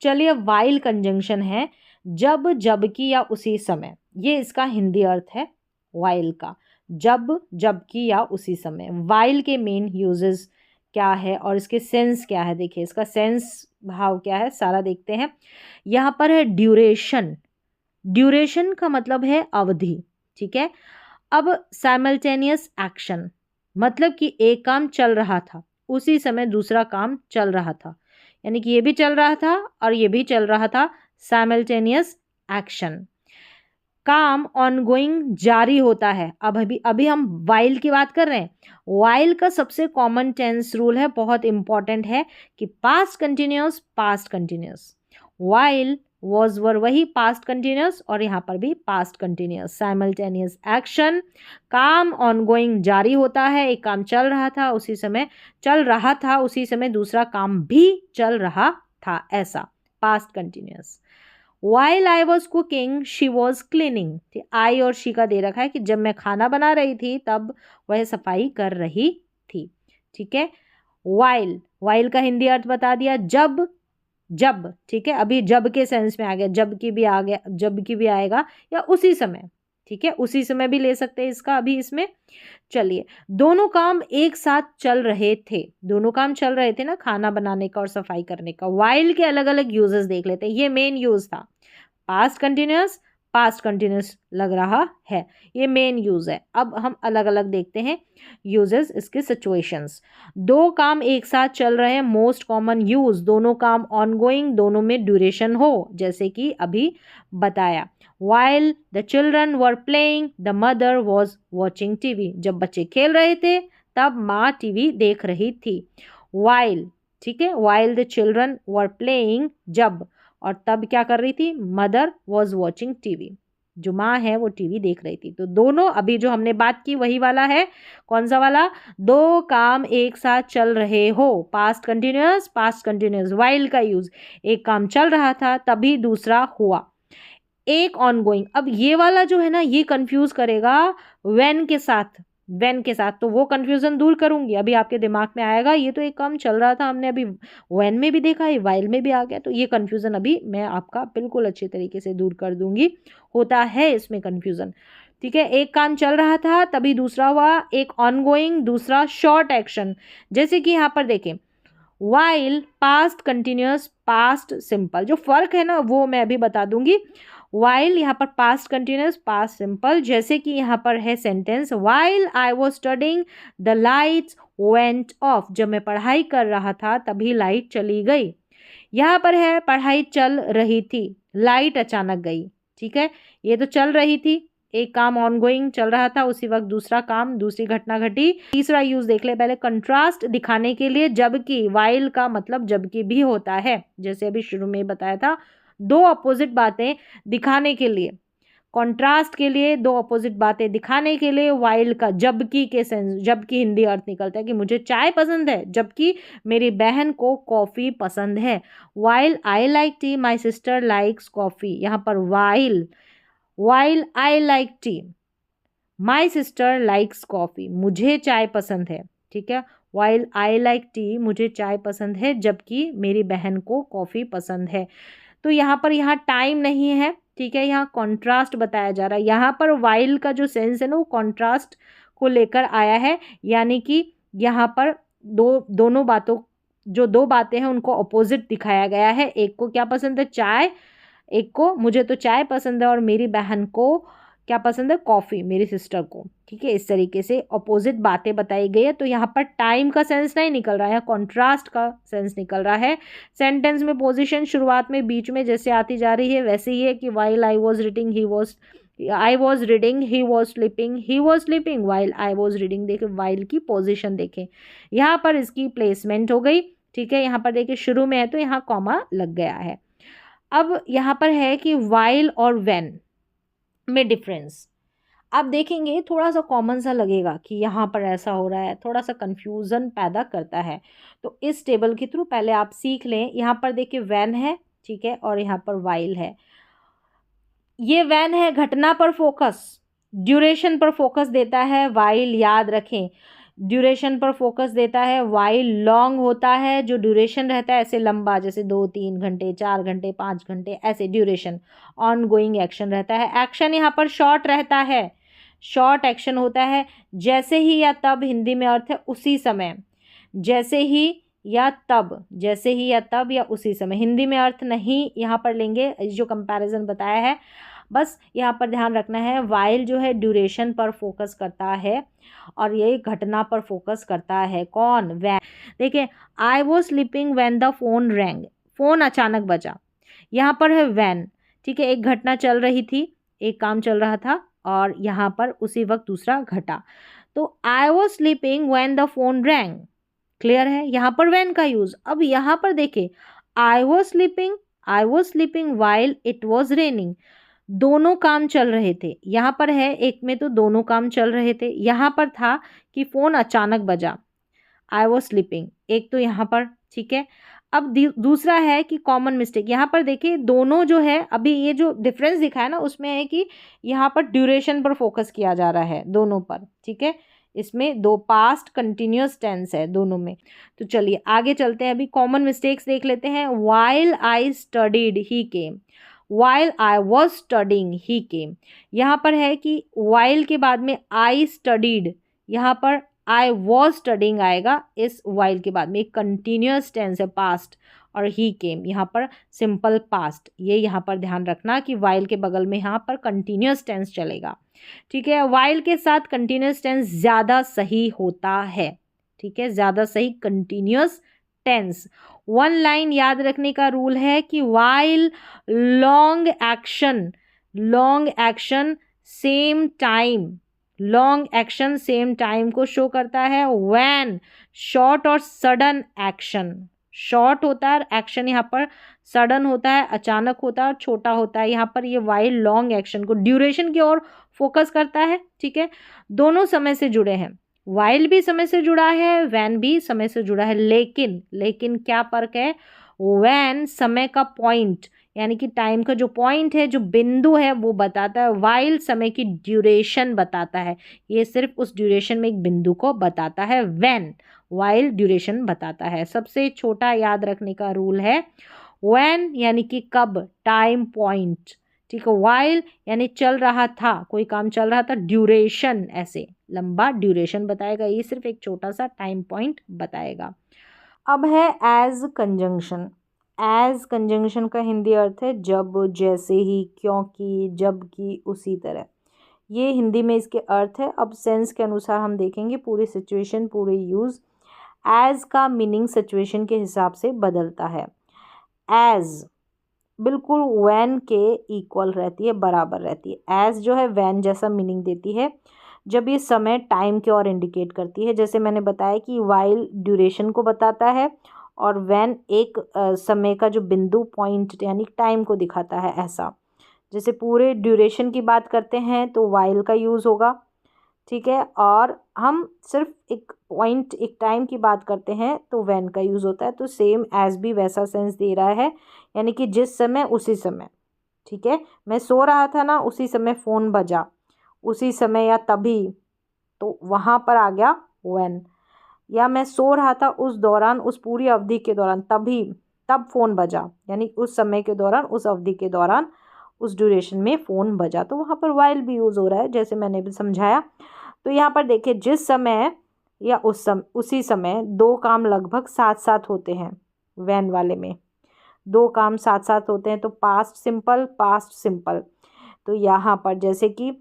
चलिए अब वाइल कंजंक्शन है, जब, जबकि या उसी समय, ये इसका हिंदी अर्थ है वाइल का, जब, जबकि या उसी समय। वाइल के मेन यूजेस क्या है और इसके सेंस क्या है, देखिए इसका सेंस भाव क्या है सारा देखते हैं। यहाँ पर है ड्यूरेशन, ड्यूरेशन का मतलब है अवधि, ठीक है। अब साइमल्टेनियस एक्शन, मतलब कि एक काम चल रहा था उसी समय दूसरा काम चल रहा था, यानी कि ये भी चल रहा था और ये भी चल रहा था, साइमल्टेनियस एक्शन। काम ऑनगोइंग जारी होता है। अब अभी हम वाइल की बात कर रहे हैं। वाइल का सबसे कॉमन टेंस रूल है, बहुत इंपॉर्टेंट है कि past continuous, past continuous. While, was, were वही पास्ट कंटिन्यूस और यहाँ पर भी पास्ट कंटिन्यूस। साइमल्टेनियस एक्शन, काम ऑनगोइंग जारी होता है, एक काम चल रहा था उसी समय दूसरा काम भी चल रहा था, ऐसा past continuous. While I was cooking, she was cleaning। आई और शी का दे रखा है कि जब मैं खाना बना रही थी तब वह सफाई कर रही थी, ठीक है। वाइल का हिंदी अर्थ बता दिया, जब, ठीक है, अभी जब के सेंस में आ गया, जब की भी आ गया, जब की भी आएगा या उसी समय, ठीक है, उसी समय भी ले सकते हैं इसका अभी इसमें। चलिए दोनों काम एक साथ चल रहे थे, ना, खाना बनाने का और सफाई करने का। वाइल के अलग अलग यूजेस देख लेते हैं। ये मेन यूज था, पास्ट कंटिन्यूस लग रहा है, ये मेन यूज है। अब हम अलग अलग देखते हैं यूजेस, इसके सिचुएशंस। दो काम एक साथ चल रहे हैं, मोस्ट कॉमन यूज, दोनों काम ऑनगोइंग, दोनों में ड्यूरेशन हो, जैसे कि अभी बताया। While the children were playing, the mother was watching TV। जब बच्चे खेल रहे थे तब माँ टीवी देख रही थी। वाइल, ठीक है, while the children were playing, जब, और तब क्या कर रही थी, मदर वॉज वॉचिंग टीवी, जो माँ है वो टीवी देख रही थी। तो दोनों अभी जो हमने बात की वही वाला है। कौन सा वाला, दो काम एक साथ चल रहे हो, पास्ट कंटिन्यूअस वाइल का यूज, एक काम चल रहा था तभी दूसरा हुआ। एक ऑनगोइंग, अब ये वाला जो है ना ये कंफ्यूज करेगा व्हेन के साथ, व्हेन के साथ, तो वो कंफ्यूजन दूर करूंगी। अभी आपके दिमाग में आएगा ये तो एक काम चल रहा था, हमने अभी व्हेन में भी देखा है, वाइल में भी आ गया, तो ये कंफ्यूजन अभी मैं आपका बिल्कुल अच्छे तरीके से दूर कर दूंगी। होता है इसमें कंफ्यूजन, ठीक है। एक काम चल रहा था तभी दूसरा हुआ, एक ऑनगोइंग, दूसरा शॉर्ट एक्शन। जैसे कि यहाँ पर देखें, while past continuous, past simple, जो फर्क है ना वो मैं अभी बता दूंगी। वाइल यहाँ पर पास्ट कंटिन्यूअस, पास्ट सिंपल। जैसे कि यहाँ पर है sentence, while I was studying the lights went of, जब मैं पढ़ाई कर रहा था तभी लाइट चली गई। यहाँ पर है पढ़ाई चल रही थी, लाइट अचानक गई, ठीक है। ये तो चल रही थी, एक काम ऑनगोइंग चल रहा था, उसी वक्त दूसरा काम, दूसरी घटना घटी। तीसरा यूज देख ले पहले, कंट्रास्ट दिखाने के लिए, जबकि, वाइल का मतलब जबकि भी होता है, जैसे अभी शुरू में बताया था, दो अपोजिट बातें दिखाने के लिए, कॉन्ट्रास्ट के लिए, दो अपोजिट बातें दिखाने के लिए वाइल का जबकि के सेंस, जबकि हिंदी अर्थ निकलता है कि मुझे चाय पसंद है जबकि मेरी बहन को कॉफी पसंद है। While I like tea my sister likes coffee, यहाँ पर while I like tea my sister likes coffee, मुझे चाय पसंद है, ठीक है। वाइल आई लाइक टी, मुझे चाय पसंद है जबकि मेरी बहन को कॉफी पसंद है। तो यहाँ पर यहाँ टाइम नहीं है, ठीक है, यहाँ कॉन्ट्रास्ट बताया जा रहा है। यहाँ पर वाइल का जो सेंस है ना वो कॉन्ट्रास्ट को लेकर आया है, यानी कि यहाँ पर दोनों बातों, जो दो बातें हैं उनको अपोजिट दिखाया गया है। एक को क्या पसंद है, चाय, एक को मुझे तो चाय पसंद है और मेरी बहन को क्या पसंद है, कॉफ़ी, मेरी सिस्टर को, ठीक है। इस तरीके से अपोजिट बातें बताई गई है। तो यहाँ पर टाइम का सेंस नहीं निकल रहा है, यहाँ कॉन्ट्रास्ट का सेंस निकल रहा है। सेंटेंस में पोजीशन शुरुआत में बीच में जैसे आती जा रही है वैसे ही है कि while I was reading he was sleeping while I was reading. देखे वाइल की पोजिशन देखें, यहाँ पर इसकी प्लेसमेंट हो गई, ठीक है। यहाँ पर देखिए शुरू में है तो यहाँ कॉमा लग गया है। अब यहाँ पर है कि वाइल और व्हेन में डिफरेंस, आप देखेंगे थोड़ा सा कॉमन सा लगेगा कि यहाँ पर ऐसा हो रहा है, थोड़ा सा कंफ्यूजन पैदा करता है। तो इस टेबल के थ्रू पहले आप सीख लें। यहाँ पर देखिए व्हेन है, ठीक है, और यहाँ पर वाइल है। ये व्हेन है घटना पर फोकस, ड्यूरेशन पर फोकस देता है। वाइल याद रखें ड्यूरेशन पर फोकस देता है। वाइल लॉन्ग होता है, जो ड्यूरेशन रहता है ऐसे लंबा, जैसे 2-3 घंटे, 4 घंटे, 5 घंटे, ऐसे ड्यूरेशन। ऑन गोइंग एक्शन रहता है। एक्शन यहाँ पर शॉर्ट रहता है, शॉर्ट एक्शन होता है। जैसे ही या तब हिंदी में अर्थ है उसी समय, जैसे ही या तब, जैसे ही या तब या उसी समय, हिंदी में अर्थ नहीं यहाँ पर लेंगे, जो कंपैरिजन बताया है बस यहाँ पर ध्यान रखना है। वाइल जो है ड्यूरेशन पर फोकस करता है और ये घटना पर फोकस करता है। कौन, वैन। देखिए I was sleeping when the phone wrong, phone अचानक बजा, यहाँ पर है वैन, ठीक है। एक घटना चल रही थी, एक काम चल रहा था और यहाँ पर उसी वक्त दूसरा घटा। तो I was sleeping when the phone wrong, clear है। यहाँ पर व्हेन का यूज। अब यहाँ पर देखिए I was sleeping while it was raining, दोनों काम चल रहे थे। यहाँ पर है एक में तो दोनों काम चल रहे थे, यहाँ पर था कि फ़ोन अचानक बजा, आई वॉज स्लीपिंग, एक तो यहाँ पर, ठीक है। अब दूसरा है कि कॉमन मिस्टेक, यहाँ पर देखिए दोनों जो है, अभी ये जो डिफरेंस दिखा है ना उसमें है कि यहाँ पर ड्यूरेशन पर फोकस किया जा रहा है दोनों पर, ठीक है। इसमें दो पास्ट कंटिन्यूअस टेंस है दोनों में। तो चलिए आगे चलते हैं, अभी कॉमन मिस्टेक्स देख लेते हैं। While I studied he came, while I was studying he came, यहाँ पर है कि वाइल के बाद में आई स्टडीड, यहाँ पर आई वॉज स्टडिंग आएगा इस वाइल के बाद में। एक कंटिन्यूअस टेंस है पास्ट, और ही केम यहाँ पर सिंपल पास्ट। ये यहाँ पर ध्यान रखना कि वाइल के बगल में यहाँ पर कंटिन्यूअस टेंस चलेगा, ठीक है। वाइल के साथ कंटिन्यूअस टेंस ज़्यादा सही होता है, ठीक है, ज़्यादा सही कंटिन्यूअस टेंस। वन लाइन याद रखने का रूल है कि while long action same time, long action same time को शो करता है। व्हेन शॉर्ट और सडन एक्शन, शॉर्ट होता है और एक्शन यहाँ पर सडन होता है, अचानक होता है और छोटा होता है। यहाँ पर ये वाइल लॉन्ग एक्शन को ड्यूरेशन की ओर फोकस करता है। ठीक है, दोनों समय से जुड़े हैं, वाइल भी समय से जुड़ा है, व्हेन भी समय से जुड़ा है। लेकिन क्या फर्क है, व्हेन समय का पॉइंट यानी कि टाइम का जो पॉइंट है, जो बिंदु है वो बताता है, वाइल समय की ड्यूरेशन बताता है। ये सिर्फ उस ड्यूरेशन में एक बिंदु को बताता है, व्हेन वाइल ड्यूरेशन बताता है। सबसे छोटा याद रखने का रूल है व्हेन यानी कि कब, टाइम पॉइंट। ठीक है, वाइल यानी चल रहा था, कोई काम चल रहा था, ड्यूरेशन ऐसे लंबा ड्यूरेशन बताएगा, ये सिर्फ एक छोटा सा टाइम पॉइंट बताएगा। अब है एज कंजंक्शन। एज कंजंक्शन का हिंदी अर्थ है जब, जैसे ही, क्योंकि, जबकि, उसी तरह। ये हिंदी में इसके अर्थ है। अब सेंस के अनुसार हम देखेंगे, पूरी सिचुएशन, पूरे यूज़। एज का मीनिंग सिचुएशन के हिसाब से बदलता है। एज बिल्कुल व्हेन के इक्वल रहती है, बराबर रहती है। एज जो है व्हेन जैसा मीनिंग देती है जब ये समय टाइम की ओर इंडिकेट करती है। जैसे मैंने बताया कि वाइल ड्यूरेशन को बताता है और व्हेन एक समय का जो बिंदु, पॉइंट यानी टाइम को दिखाता है, ऐसा। जैसे पूरे ड्यूरेशन की बात करते हैं तो वाइल का यूज़ होगा। ठीक है, और हम सिर्फ एक पॉइंट, एक टाइम की बात करते हैं तो व्हेन का यूज़ होता है। तो सेम एज भी वैसा सेंस दे रहा है, यानी कि जिस समय उसी समय। ठीक है, मैं सो रहा था ना, उसी समय फ़ोन बजा, उसी समय या तभी, तो वहाँ पर आ गया व्हेन। या मैं सो रहा था उस दौरान, उस पूरी अवधि के दौरान, तभी, तब फ़ोन बजा, यानी उस समय के दौरान, उस अवधि के दौरान, उस ड्यूरेशन में फ़ोन बजा, तो वहाँ पर वाइल भी यूज़ हो रहा है, जैसे मैंने भी समझाया। तो यहाँ पर देखिए, जिस समय या उसी समय दो काम लगभग साथ साथ होते हैं, व्हेन वाले में दो काम साथ साथ होते हैं, तो पास्ट सिंपल, पास्ट सिंपल। तो यहाँ पर जैसे कि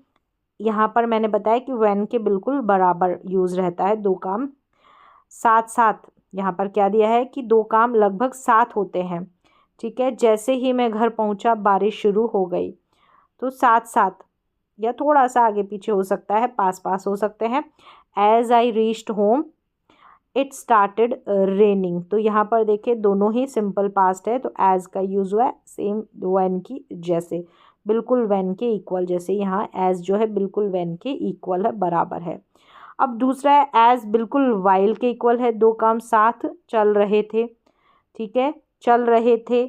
यहाँ पर मैंने बताया कि व्हेन के बिल्कुल बराबर यूज़ रहता है, दो काम साथ साथ। यहाँ पर क्या दिया है कि दो काम लगभग साथ होते हैं। ठीक है, जैसे ही मैं घर पहुँचा बारिश शुरू हो गई, तो साथ साथ या थोड़ा सा आगे पीछे हो सकता है, पास पास हो सकते हैं। As I reached home it started raining. तो यहाँ पर देखिए दोनों ही सिंपल पास्ट है, तो एज का यूज़ हुआ है सेम व्हेन की जैसे, बिल्कुल व्हेन के इक्वल। जैसे यहाँ एज जो है बिल्कुल व्हेन के इक्वल है, बराबर है। अब दूसरा है एज बिल्कुल वाइल के इक्वल है, दो काम साथ चल रहे थे। ठीक है, चल रहे थे।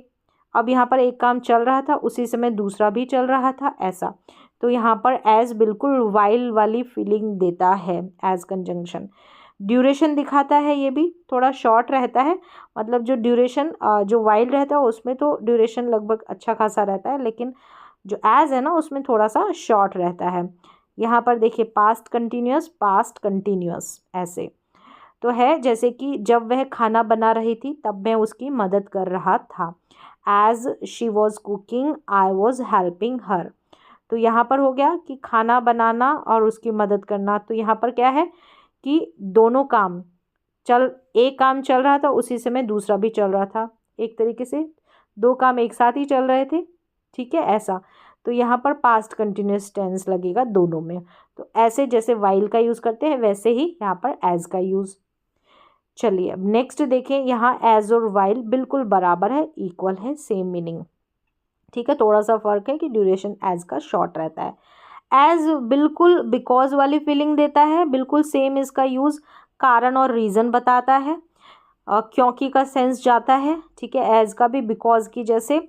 अब यहाँ पर एक काम चल रहा था, उसी समय दूसरा भी चल रहा था, ऐसा। तो यहाँ पर एज बिल्कुल वाइल वाली फीलिंग देता है एज कंजंक्शन। ड्यूरेशन दिखाता है, ये भी थोड़ा शॉर्ट रहता है, मतलब जो ड्यूरेशन जो वाइल रहता है उसमें तो ड्यूरेशन लगभग अच्छा खासा रहता है, लेकिन जो एज है ना उसमें थोड़ा सा शॉर्ट रहता है। यहाँ पर देखिए पास्ट कंटिन्यूअस ऐसे तो है, जैसे कि जब वह खाना बना रही थी तब मैं उसकी मदद कर रहा था। As she was cooking I was helping her. तो यहाँ पर हो गया कि खाना बनाना और उसकी मदद करना। तो यहाँ पर क्या है कि दोनों काम एक काम चल रहा था, उसी समय दूसरा भी चल रहा था, एक तरीके से दो काम एक साथ ही चल रहे थे। ठीक है, ऐसा। तो यहाँ पर पास्ट कंटिन्यूस टेंस लगेगा दोनों में। तो ऐसे जैसे वाइल का यूज़ करते हैं वैसे ही यहाँ पर एज का यूज़। चलिए अब नेक्स्ट देखें, यहाँ एज और वाइल बिल्कुल बराबर है, इक्वल है, सेम मीनिंग। ठीक है, थोड़ा सा फर्क है कि ड्यूरेशन एज का शॉर्ट रहता है। एज बिल्कुल बिकॉज वाली फीलिंग देता है, बिल्कुल सेम इसका यूज़, कारण और रीज़न बताता है, क्योंकि का सेंस जाता है। ठीक है, एज का भी बिकॉज की जैसे,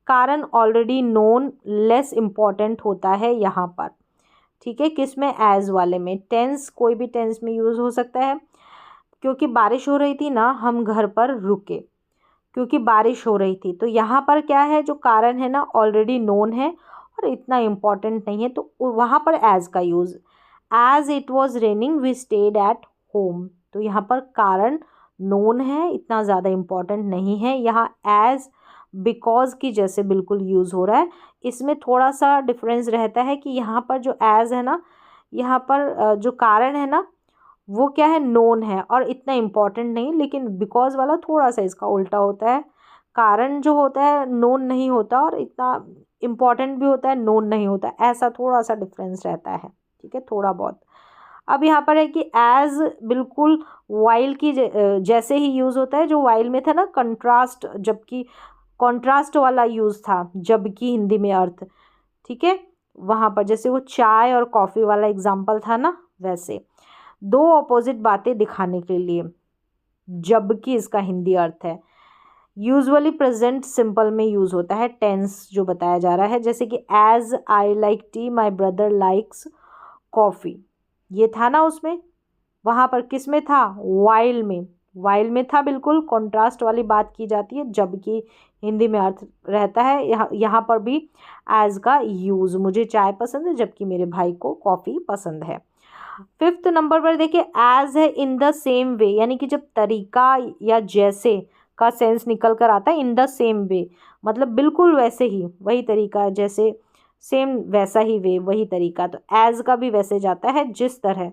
कारण ऑलरेडी नोन लेस इम्पॉर्टेंट होता है यहाँ पर। ठीक है, किस में, एज वाले में। टेंस कोई भी टेंस में यूज़ हो सकता है। क्योंकि बारिश हो रही थी ना, हम घर पर रुके, क्योंकि बारिश हो रही थी। तो यहाँ पर क्या है, जो कारण है ना ऑलरेडी नोन है और इतना इम्पॉर्टेंट नहीं है, तो वहाँ पर एज का use. As it was raining we stayed at home. तो यहाँ पर कारण नोन है, इतना ज़्यादा इम्पॉर्टेंट नहीं है। यहाँ एज बिकॉज की जैसे बिल्कुल यूज़ हो रहा है। इसमें थोड़ा सा डिफरेंस रहता है कि यहाँ पर जो एज है ना, यहाँ पर जो कारण है ना वो क्या है, नोन है और इतना इम्पॉर्टेंट नहीं, लेकिन बिकॉज वाला थोड़ा सा इसका उल्टा होता है। कारण जो होता है नोन नहीं होता और इतना इम्पॉर्टेंट भी होता है, नोन नहीं होता, ऐसा थोड़ा सा डिफरेंस रहता है। ठीक है, थोड़ा बहुत। अब यहाँ पर है कि एज बिल्कुल वाइल की जैसे ही यूज़ होता है, जो वाइल में था ना कंट्रास्ट, जबकि कॉन्ट्रास्ट वाला यूज़ था जबकि हिंदी में अर्थ, ठीक है, वहाँ पर जैसे वो चाय और कॉफ़ी वाला एग्जाम्पल था ना, वैसे दो ऑपोजिट बातें दिखाने के लिए जबकि इसका हिंदी अर्थ है। यूजुअली प्रेजेंट सिंपल में यूज़ होता है, टेंस जो बताया जा रहा है, जैसे कि as I like tea my brother likes coffee, ये था ना उसमें, वहाँ पर किस में था, वाइल में, वाइल में था, बिल्कुल कॉन्ट्रास्ट वाली बात की जाती है, जबकि हिंदी में अर्थ रहता है। यहाँ पर भी एज का यूज़, मुझे चाय पसंद है जबकि मेरे भाई को कॉफ़ी पसंद है। 5th नंबर पर देखिए एज है इन द सेम वे, यानी कि जब तरीका या जैसे का सेंस निकल कर आता है, इन द सेम वे मतलब बिल्कुल वैसे ही, वही तरीका, जैसे सेम वैसा ही वे, वही तरीका, तो एज का भी वैसे जाता है, जिस तरह,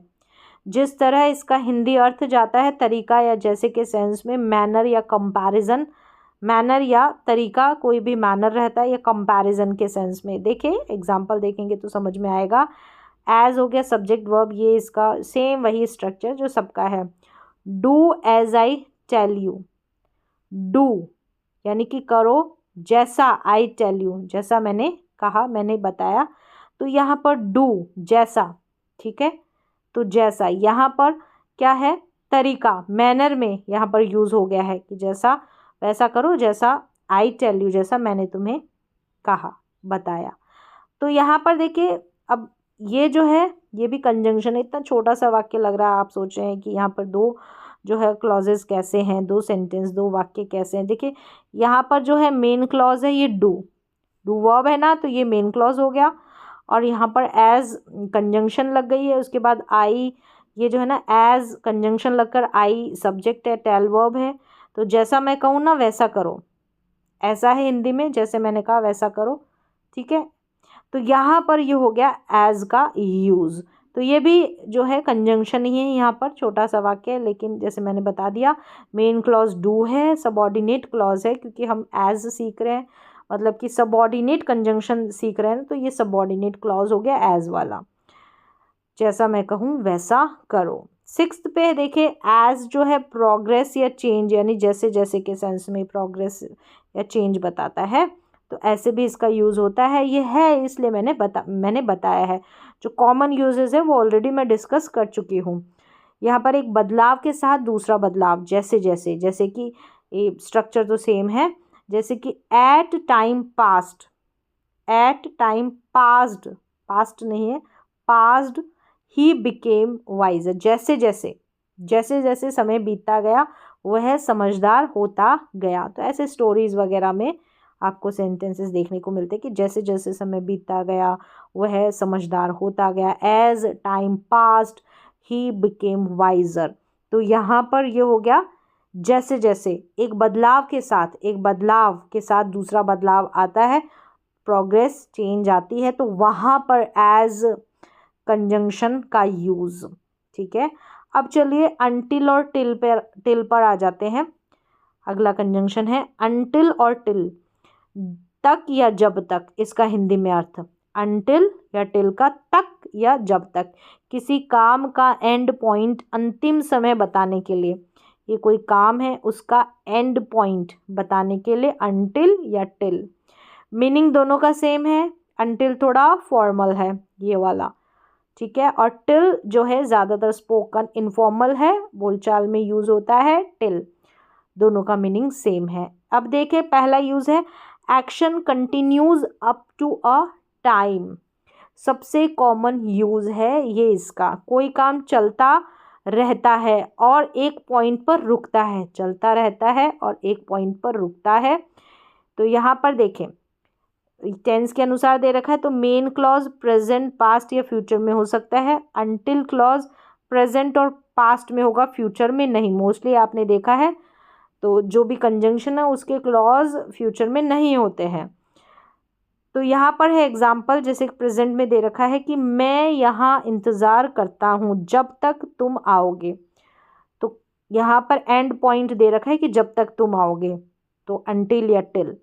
जिस तरह इसका हिंदी अर्थ जाता है तरीका या जैसे के सेंस में, मैनर या कंपैरिजन, मैनर या तरीका, कोई भी मैनर रहता है, या कंपैरिजन के सेंस में। देखिए एग्जाम्पल देखेंगे तो समझ में आएगा। एज हो गया सब्जेक्ट वर्ब, ये इसका सेम वही स्ट्रक्चर जो सबका है। Do as I tell you, do यानी कि करो जैसा, आई टेल यू जैसा मैंने कहा, मैंने बताया, तो यहाँ पर डू जैसा, ठीक है, तो जैसा यहाँ पर क्या है, तरीका, मैनर में यहाँ पर यूज़ हो गया है कि जैसा वैसा करो, जैसा आई टेल यू जैसा मैंने तुम्हें कहा, बताया। तो यहाँ पर देखिए अब ये जो है ये भी कंजंक्शन है, इतना छोटा सा वाक्य लग रहा है, आप सोच रहे हैं कि यहाँ पर दो जो है क्लॉजेस कैसे हैं, दो सेंटेंस, दो वाक्य कैसे हैं। देखिए यहाँ पर जो है मेन क्लॉज है ये डू, डू वर्ब है ना, तो ये मेन क्लॉज हो गया, और यहाँ पर एज कंजंक्शन लग गई है, उसके बाद आई, ये जो है ना एज कंजंक्शन लगकर आई सब्जेक्ट है, टेल वर्ब है, तो जैसा मैं कहूँ ना वैसा करो, ऐसा है हिंदी में, जैसे मैंने कहा वैसा करो, ठीक है। तो यहाँ पर ये हो गया एज का यूज़, तो ये भी जो है कंजंक्शन ही है, यहाँ पर छोटा सा वाक्य है, लेकिन जैसे मैंने बता दिया मेन क्लॉज डू है, सबऑर्डिनेट क्लॉज है, क्योंकि हम एज सीख रहे हैं, मतलब कि सबऑर्डिनेट कंजंक्शन सीख रहे हैं, तो ये सबऑर्डिनेट क्लॉज हो गया एज वाला, जैसा मैं कहूँ वैसा करो। 6th पे देखिए एज जो है प्रोग्रेस या चेंज, यानी जैसे जैसे के सेंस में प्रोग्रेस या चेंज बताता है, तो ऐसे भी इसका यूज़ होता है। ये है इसलिए मैंने बताया है, जो कॉमन यूजेस है वो ऑलरेडी मैं डिस्कस कर चुकी हूँ। यहाँ पर एक बदलाव के साथ दूसरा बदलाव, जैसे जैसे, जैसे कि ये स्ट्रक्चर तो सेम है, जैसे कि at time past, at time passed, past नहीं है, पास्ड, ही बिकेम वाइजर, जैसे जैसे, जैसे जैसे समय बीतता गया वह समझदार होता गया। तो ऐसे स्टोरीज वगैरह में आपको सेंटेंसेस देखने को मिलते हैं कि जैसे जैसे समय बीतता गया वह समझदार होता गया, as time passed he became wiser. तो यहाँ पर ये हो गया जैसे जैसे, एक बदलाव के साथ, एक बदलाव के साथ दूसरा बदलाव आता है, प्रोग्रेस चेंज आती है, तो वहाँ पर एज कंजंक्शन का यूज़, ठीक है। अब चलिए अनटिल और टिल पर आ जाते हैं। अगला कंजंक्शन है अनटिल और टिल, तक या जब तक, इसका हिंदी में अर्थ, अनटिल या टिल का तक या जब तक, किसी काम का एंड पॉइंट, अंतिम समय बताने के लिए, ये कोई काम है उसका एंड पॉइंट बताने के लिए अनटिल या टिल। मीनिंग दोनों का सेम है, अनटिल थोड़ा फॉर्मल है ये वाला, ठीक है, और टिल जो है ज़्यादातर स्पोकन इनफॉर्मल है, बोलचाल में यूज़ होता है टिल, दोनों का मीनिंग सेम है। अब देखें पहला यूज़ है action continues up to a time, सबसे कॉमन यूज़ है ये इसका, कोई काम चलता रहता है और एक पॉइंट पर रुकता है, चलता रहता है और एक पॉइंट पर रुकता है। तो यहाँ पर देखें टेंस के अनुसार दे रखा है, तो मेन क्लॉज प्रेजेंट पास्ट या फ्यूचर में हो सकता है, अनटिल क्लॉज प्रेजेंट और पास्ट में होगा, फ्यूचर में नहीं, मोस्टली आपने देखा है। तो जो भी कंजंक्शन है उसके क्लॉज फ्यूचर में नहीं होते हैं। तो यहाँ पर है एग्जाम्पल, जैसे प्रेजेंट में दे रखा है कि मैं यहाँ इंतज़ार करता हूँ जब तक तुम आओगे, तो यहाँ पर एंड पॉइंट दे रखा है कि जब तक तुम आओगे, तो अनटिल या till.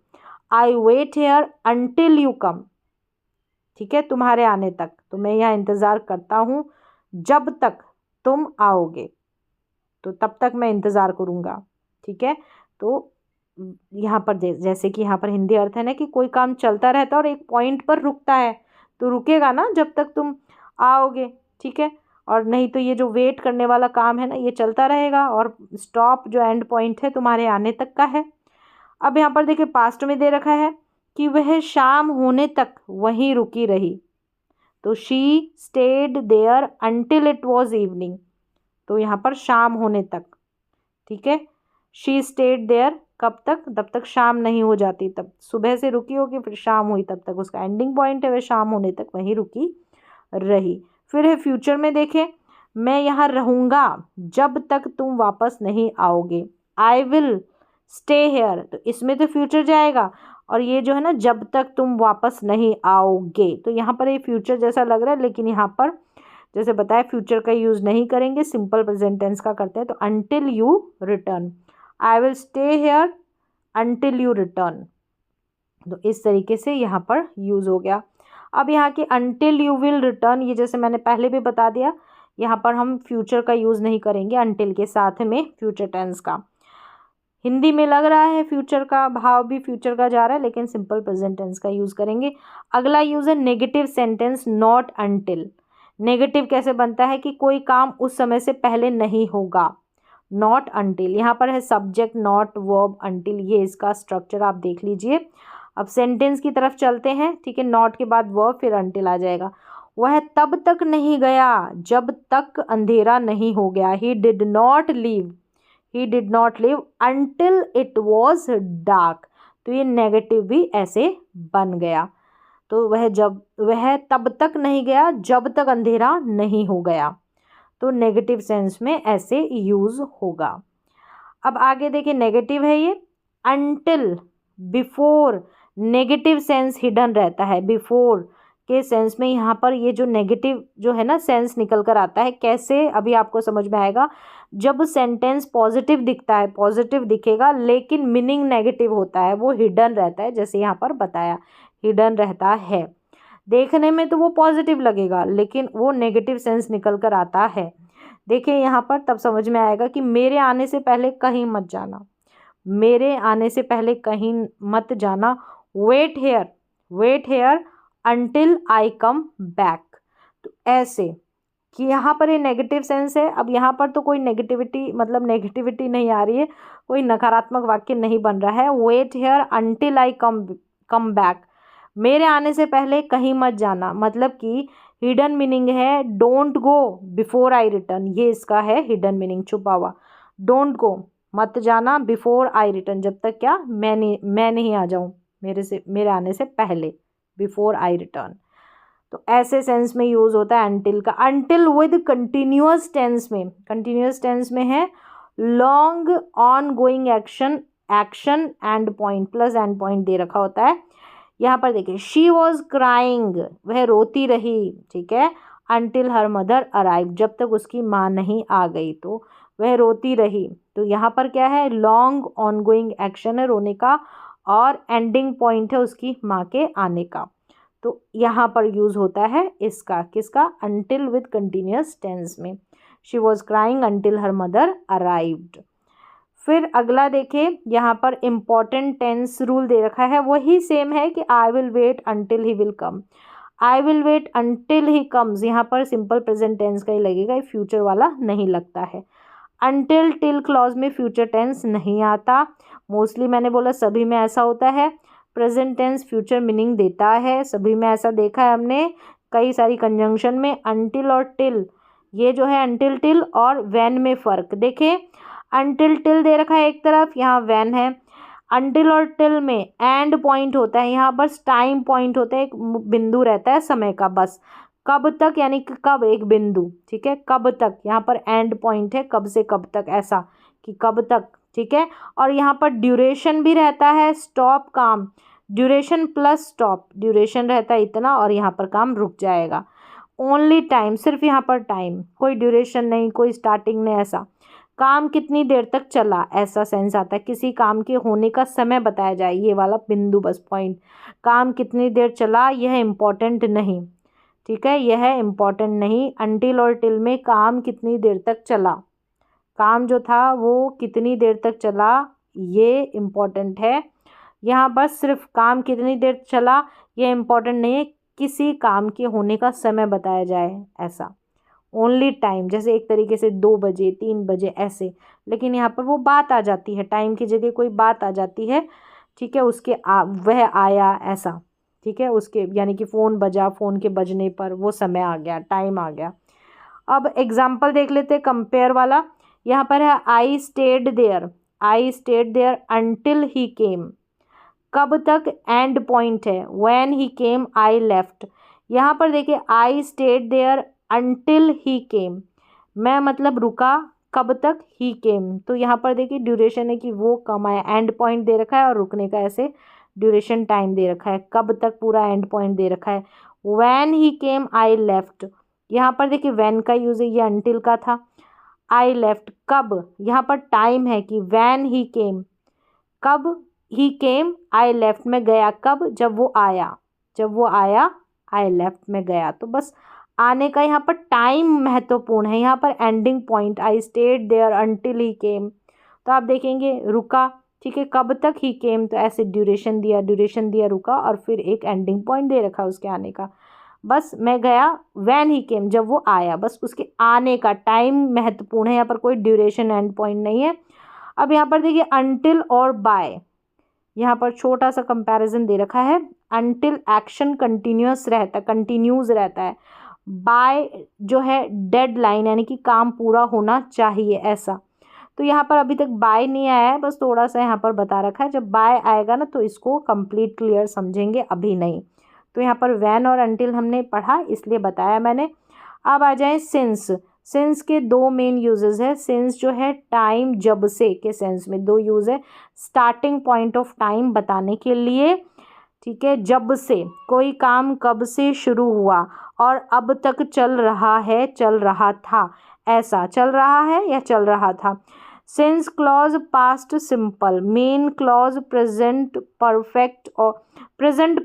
I wait here until you come, ठीक है, तुम्हारे आने तक। तो मैं यहाँ इंतज़ार करता हूँ जब तक तुम आओगे, तो तब तक मैं इंतज़ार करूँगा। ठीक है, तो यहाँ पर जैसे कि यहाँ पर हिंदी अर्थ है ना कि कोई काम चलता रहता है और एक पॉइंट पर रुकता है, तो रुकेगा ना जब तक तुम आओगे। ठीक है, और नहीं तो ये जो वेट करने वाला काम है ना ये चलता रहेगा, और स्टॉप जो एंड पॉइंट है तुम्हारे आने तक का है। अब यहाँ पर देखिए पास्ट में दे रखा है कि वह शाम होने तक वहीं रुकी रही, तो she stayed there until it was evening. तो यहाँ पर शाम होने तक, ठीक है, शी स्टेड देयर कब तक, जब तक शाम नहीं हो जाती, तब सुबह से रुकी होगी फिर शाम हुई तब तक, उसका एंडिंग पॉइंट है वह शाम होने तक वहीं रुकी रही। फिर है फ्यूचर में देखें, मैं यहाँ रहूँगा जब तक तुम वापस नहीं आओगे, आई विल स्टे हेयर, तो इसमें तो फ्यूचर जाएगा, और ये जो है ना जब तक तुम वापस नहीं आओगे, तो यहाँ पर ये फ्यूचर जैसा लग रहा है, लेकिन यहाँ पर जैसे बताया फ्यूचर का यूज़ नहीं करेंगे, सिंपल प्रेजेंट टेंस का करते हैं। तो until you return, I will stay here until you return, तो इस तरीके से यहाँ पर यूज़ हो गया। अब यहाँ की अंटिल यू विल रिटर्न, ये जैसे मैंने पहले भी बता दिया, यहाँ पर हम फ्यूचर का यूज़ नहीं करेंगे अंटिल के साथ में फ्यूचर टेंस का। हिंदी में लग रहा है फ्यूचर का भाव भी फ्यूचर का जा रहा है, लेकिन सिंपल प्रेजेंट टेंस का यूज़ करेंगे। अगला यूज़ है negative sentence not until. Negative कैसे बनता है कि कोई काम उस समय से पहले नहीं होगा, नॉट अंटिल। यहाँ पर है सब्जेक्ट नॉट वर्ब अंटिल, ये इसका स्ट्रक्चर आप देख लीजिए। अब सेंटेंस की तरफ चलते हैं, ठीक है, नॉट के बाद वर्ब फिर अंटिल आ जाएगा। वह तब तक नहीं गया जब तक अंधेरा नहीं हो गया, he did not leave, he did not leave until it was dark, तो ये नेगेटिव भी ऐसे बन गया। तो वह तब तक नहीं गया जब तक अंधेरा नहीं हो गया, तो नेगेटिव सेंस में ऐसे यूज़ होगा। अब आगे देखिए नेगेटिव है ये until, before, negative sense hidden रहता है, बिफोर के सेंस में यहाँ पर ये जो नेगेटिव जो है ना सेंस निकल कर आता है, कैसे अभी आपको समझ में आएगा। जब सेंटेंस पॉजिटिव दिखता है, पॉजिटिव दिखेगा लेकिन मीनिंग नेगेटिव होता है, वो हिडन रहता है, जैसे यहाँ पर बताया हिडन रहता है। देखने में तो वो पॉजिटिव लगेगा लेकिन वो नेगेटिव सेंस निकल कर आता है। देखिए यहाँ पर तब समझ में आएगा कि मेरे आने से पहले कहीं मत जाना, मेरे आने से पहले कहीं मत जाना, wait here, wait here until I come back. तो ऐसे कि यहाँ पर ये नेगेटिव सेंस है। अब यहाँ पर तो कोई नेगेटिविटी मतलब नेगेटिविटी नहीं आ रही है, कोई नकारात्मक वाक्य नहीं बन रहा है। Wait here until I come back, मेरे आने से पहले कहीं मत जाना, मतलब कि हिडन मीनिंग है don't go before I return, ये इसका है हिडन मीनिंग छुपा हुआ। डोंट गो मत जाना, बिफोर आई रिटर्न जब तक क्या मैं नहीं आ जाऊँ, मेरे आने से पहले, बिफोर आई रिटर्न। तो ऐसे सेंस में यूज़ होता है अंटिल का। अंटिल विद कंटिन्यूअस टेंस में, कंटिन्यूअस टेंस में है long on going action, action end point plus end point दे रखा होता है। यहाँ पर देखिए शी वॉज क्राइंग, वह रोती रही, ठीक है, अंटिल हर मदर अराइव, जब तक उसकी माँ नहीं आ गई तो वह रोती रही। तो यहाँ पर क्या है लॉन्ग ऑन गोइंग एक्शन है रोने का, और एंडिंग पॉइंट है उसकी माँ के आने का। तो यहाँ पर यूज़ होता है इसका, किसका, अंटिल विद कंटिन्यूअस टेंस में। She was crying until her mother arrived. फिर अगला देखिए यहाँ पर इम्पॉर्टेंट टेंस रूल दे रखा है, वही सेम है कि I will wait until he will come, I will wait until he comes, यहाँ पर सिंपल प्रेजेंट टेंस का ही लगेगा, ये फ्यूचर वाला नहीं लगता है। अंटिल टिल क्लॉज में फ्यूचर टेंस नहीं आता, मोस्टली मैंने बोला सभी में ऐसा होता है। प्रेजेंट टेंस फ्यूचर मीनिंग देता है, सभी में ऐसा देखा है हमने कई सारी कंजंक्शन में। अंटिल और टिल, ये जो है अंटिल टिल और व्हेन में फ़र्क देखें, अंटिल टिल दे रखा है एक तरफ, यहाँ व्हेन है। अंटिल और टिल में एंड पॉइंट होता है, यहाँ बस टाइम पॉइंट होता है, एक बिंदु रहता है समय का, बस कब तक यानी कि कब, एक बिंदु, ठीक है, कब तक, यहाँ पर एंड पॉइंट है कब से कब तक, ऐसा कि कब तक, ठीक है। और यहाँ पर ड्यूरेशन भी रहता है, स्टॉप काम, ड्यूरेशन प्लस स्टॉप, ड्यूरेशन रहता है इतना और यहाँ पर काम रुक जाएगा। ओनली टाइम, सिर्फ यहाँ पर टाइम, कोई ड्यूरेशन नहीं, कोई स्टार्टिंग नहीं, ऐसा काम कितनी देर तक चला, ऐसा सेंस आता है। किसी काम के होने का समय बताया जाए, ये वाला बिंदु बस पॉइंट। काम कितनी देर चला यह इम्पोर्टेंट नहीं, ठीक है, यह इम्पोर्टेंट नहीं। अनटिल और टिल में काम कितनी देर तक चला, काम जो था वो कितनी देर तक चला ये इम्पोर्टेंट है। यहाँ बस सिर्फ काम कितनी देर चला ये इम्पोर्टेंट नहीं है, किसी काम के होने का समय बताया जाए ऐसा। ओनली टाइम, जैसे एक तरीके से 2 बजे 3 बजे ऐसे, लेकिन यहाँ पर वो बात आ जाती है, टाइम की जगह कोई बात आ जाती है, ठीक है, उसके वह आया ऐसा, ठीक है, उसके यानी कि फ़ोन बजा, फ़ोन के बजने पर वो समय आ गया, टाइम आ गया। अब एग्जाम्पल देख लेते हैं कंपेयर वाला। यहाँ पर है I stayed there until he came, कब तक, एंड पॉइंट है, when he came I left. यहाँ पर देखिए I stayed there until he came, मैं मतलब रुका, कब तक, ही केम, तो यहाँ पर देखिए ड्यूरेशन है कि वो कम आया, एंड पॉइंट दे रखा है और रुकने का ऐसे ड्यूरेशन टाइम दे रखा है, कब तक पूरा एंड पॉइंट दे रखा है। When he came I left, यहाँ पर देखिए व्हेन का यूज है, ये अनटिल का था। आई लेफ्ट कब, यहाँ पर टाइम है कि व्हेन ही केम, कब ही केम आई लेफ्ट में गया, कब, जब वो आया आई लेफ्ट में गया। तो बस आने का यहाँ पर टाइम महत्वपूर्ण है, यहाँ पर ending point I stayed there until he came, तो आप देखेंगे रुका, ठीक है, कब तक, ही केम, तो ऐसे ड्यूरेशन दिया रुका, और फिर एक एंडिंग पॉइंट दे रखा उसके आने का। बस मैं गया, व्हेन ही केम, जब वो आया, बस उसके आने का टाइम महत्वपूर्ण है, यहाँ पर कोई ड्यूरेशन एंड पॉइंट नहीं है। अब यहाँ पर देखिए अनटिल और बाय, यहाँ पर छोटा सा कंपैरिजन दे रखा है। अनटिल एक्शन कंटिन्यूज रहता है, बाय जो है डेडलाइन यानी कि काम पूरा होना चाहिए ऐसा। तो यहाँ पर अभी तक बाय नहीं आया है, बस थोड़ा सा यहाँ पर बता रखा है, जब बाय आएगा ना तो इसको कंप्लीट क्लियर समझेंगे, अभी नहीं। तो यहाँ पर व्हेन और अनटिल हमने पढ़ा इसलिए बताया मैंने। अब आ जाए सिंस के 2 मेन यूजेस है। सिंस जो है टाइम, जब से के सेंस में 2 यूज है, स्टार्टिंग पॉइंट ऑफ टाइम बताने के लिए, ठीक है, जब से, कोई काम कब से शुरू हुआ और अब तक चल रहा है, चल रहा था, ऐसा, चल रहा है या चल रहा था। Since clause past simple, main clause present perfect और प्रेजेंट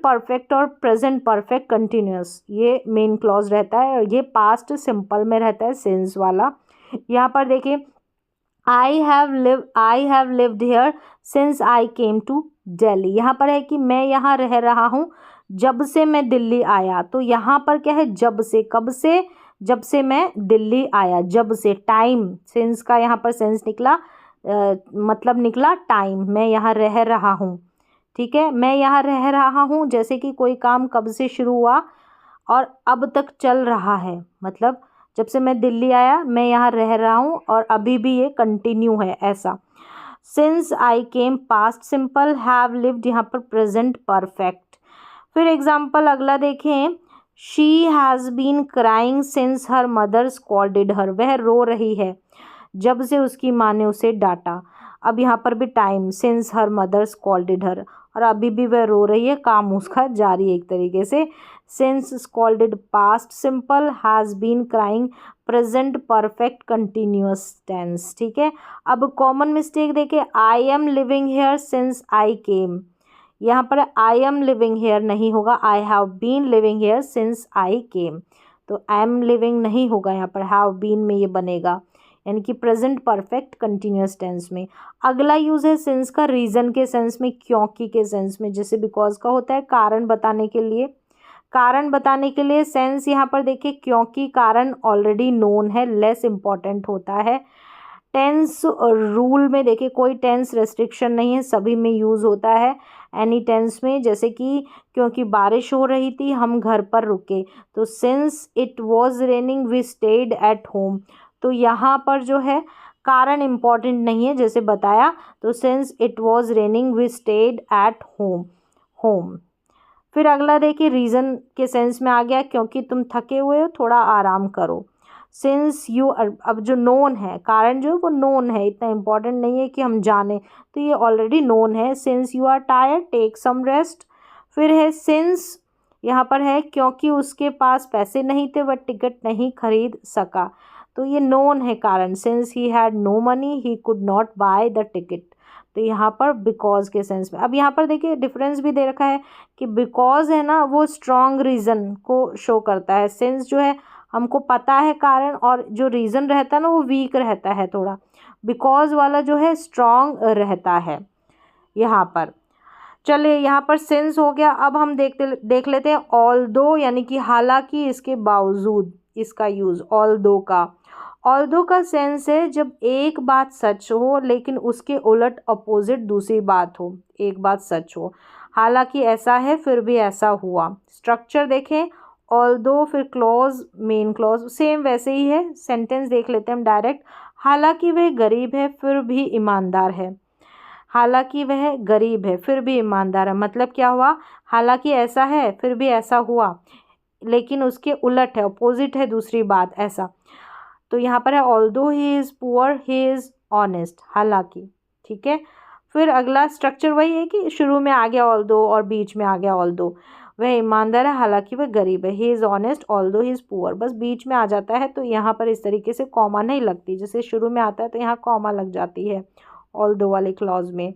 परफेक्ट कंटिन्यूस, ये मेन क्लॉज रहता है और ये पास्ट सिंपल में रहता है सिंस वाला। यहाँ पर देखिए I have lived here since I came to Delhi, यहाँ पर है कि मैं यहाँ रह रहा हूँ जब से मैं दिल्ली आया, तो यहाँ पर क्या है, जब से, कब से, जब से मैं दिल्ली आया, जब से, टाइम, सिंस का यहाँ पर सेंस निकला, मतलब निकला टाइम, मैं यहाँ रह रहा हूँ, ठीक है, मैं यहाँ रह रहा हूँ, जैसे कि कोई काम कब से शुरू हुआ और अब तक चल रहा है, मतलब जब से मैं दिल्ली आया मैं यहाँ रह रहा हूँ और अभी भी ये कंटिन्यू है ऐसा। Since I came past simple, have lived यहाँ पर प्रेजेंट परफेक्ट। फिर एग्जाम्पल अगला देखें, she has been crying since her mother scolded her, वह रो रही है जब से उसकी माँ ने उसे डांटा। अब यहाँ पर भी time, since her mother scolded her, और अभी भी वह रो रही है, काम उसका जारी है एक तरीके से। Since scolded past simple, has been crying present perfect continuous tense, ठीक है। अब कॉमन मिस्टेक देखें, I am living here since I came, यहाँ पर आई एम लिविंग हेयर नहीं होगा, I have been living here since I came, तो आई एम लिविंग नहीं होगा, यहाँ पर हैव बीन में ये बनेगा, यानी कि प्रेजेंट परफेक्ट कंटिन्यूअस टेंस में। अगला यूज़ है सिंस का रीज़न के सेंस में, क्योंकि के सेंस में, जैसे बिकॉज का होता है कारण बताने के लिए, सेंस यहाँ पर देखिए क्योंकि कारण ऑलरेडी नोन है, लेस इम्पॉर्टेंट होता है। टेंस रूल में देखिए कोई टेंस रेस्ट्रिक्शन नहीं है, सभी में यूज़ होता है एनी टेंस में, जैसे कि क्योंकि बारिश हो रही थी हम घर पर रुके, तो since it was raining we stayed at home, तो यहाँ पर जो है कारण इम्पॉर्टेंट नहीं है जैसे बताया, तो since it was raining we stayed at home. फिर अगला देखिए रीज़न के सेंस में आ गया, क्योंकि तुम थके हुए हो थोड़ा आराम करो। सिंस यू, अब जो नोन है, कारण जो है वो नोन है, इतना इम्पॉर्टेंट नहीं है कि हम जाने, तो ये ऑलरेडी नोन है। Since you are tired take some rest. फिर है सिंस, यहाँ पर है क्योंकि उसके पास पैसे नहीं थे वह टिकट नहीं खरीद सका, तो ये नोन है कारण, since he had no money he could not buy the ticket. तो यहाँ पर बिकॉज के सेंस में। अब यहाँ पर देखिए डिफरेंस भी दे रखा है कि बिकॉज है ना वो स्ट्रॉन्ग रीज़न को शो करता है, सिंस जो है हमको पता है कारण, और जो रीज़न रहता है ना वो वीक रहता है थोड़ा, बिकॉज वाला जो है स्ट्रॉन्ग रहता है यहाँ पर। चलिए यहाँ पर सिंस हो गया। अब हम देख लेते हैं ऑल्दो, यानी कि हालांकि, इसके बावजूद, इसका यूज़ ऑल्दो का। ऑल्दो का सेंस है जब एक बात सच हो लेकिन उसके उलट अपोजिट दूसरी बात हो, एक बात सच हो, हालांकि ऐसा है फिर भी ऐसा हुआ। स्ट्रक्चर देखें, ऑल्दो फिर क्लॉज, मेन क्लॉज, सेम वैसे ही है। सेंटेंस देख लेते हैं हम डायरेक्ट। हालांकि वह गरीब है फिर भी ईमानदार है, हालांकि वह गरीब है फिर भी ईमानदार है, मतलब क्या हुआ, हालांकि ऐसा है फिर भी ऐसा हुआ, लेकिन उसके उलट है, अपोजिट है दूसरी बात, ऐसा। तो यहाँ पर है although he is poor he is honest, हालांकि, ठीक है। फिर अगला स्ट्रक्चर वही है कि शुरू में आ गया ऑल्दो और बीच में आ गया ऑल्दो। वह ईमानदार है हालांकि वह गरीब है, he is honest although he is poor, बस बीच में आ जाता है। तो यहाँ पर इस तरीके से कॉमा नहीं लगती, जैसे शुरू में आता है तो यहाँ कॉमा लग जाती है ऑल्दो वाले क्लॉज में।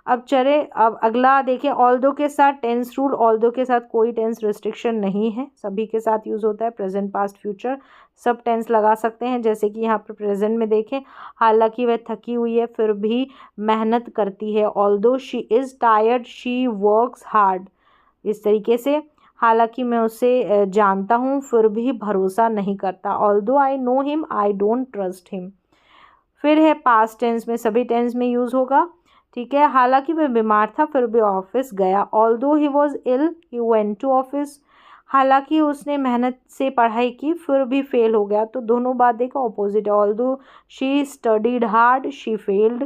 अब अगला देखिए, ऑल्दो के साथ टेंस रूल। ऑल्दो के साथ कोई टेंस रिस्ट्रिक्शन नहीं है, सभी के साथ यूज़ होता है, प्रेजेंट पास्ट फ्यूचर सब टेंस लगा सकते हैं। जैसे कि यहाँ पर प्रेजेंट में देखें, हालांकि वह थकी हुई है फिर भी मेहनत करती है, although she is tired she works hard, इस तरीके से। हालांकि मैं उसे जानता हूँ फिर भी भरोसा नहीं करता, although I know him I don't trust him. फिर है पास्ट टेंस में, सभी टेंस में यूज़ होगा, ठीक है। हालांकि वह बीमार था फिर भी ऑफिस गया, although he was ill he went to office. हालांकि उसने मेहनत से पढ़ाई की फिर भी फेल हो गया, तो दोनों बात देखो अपोजिट है। Although she studied hard she failed,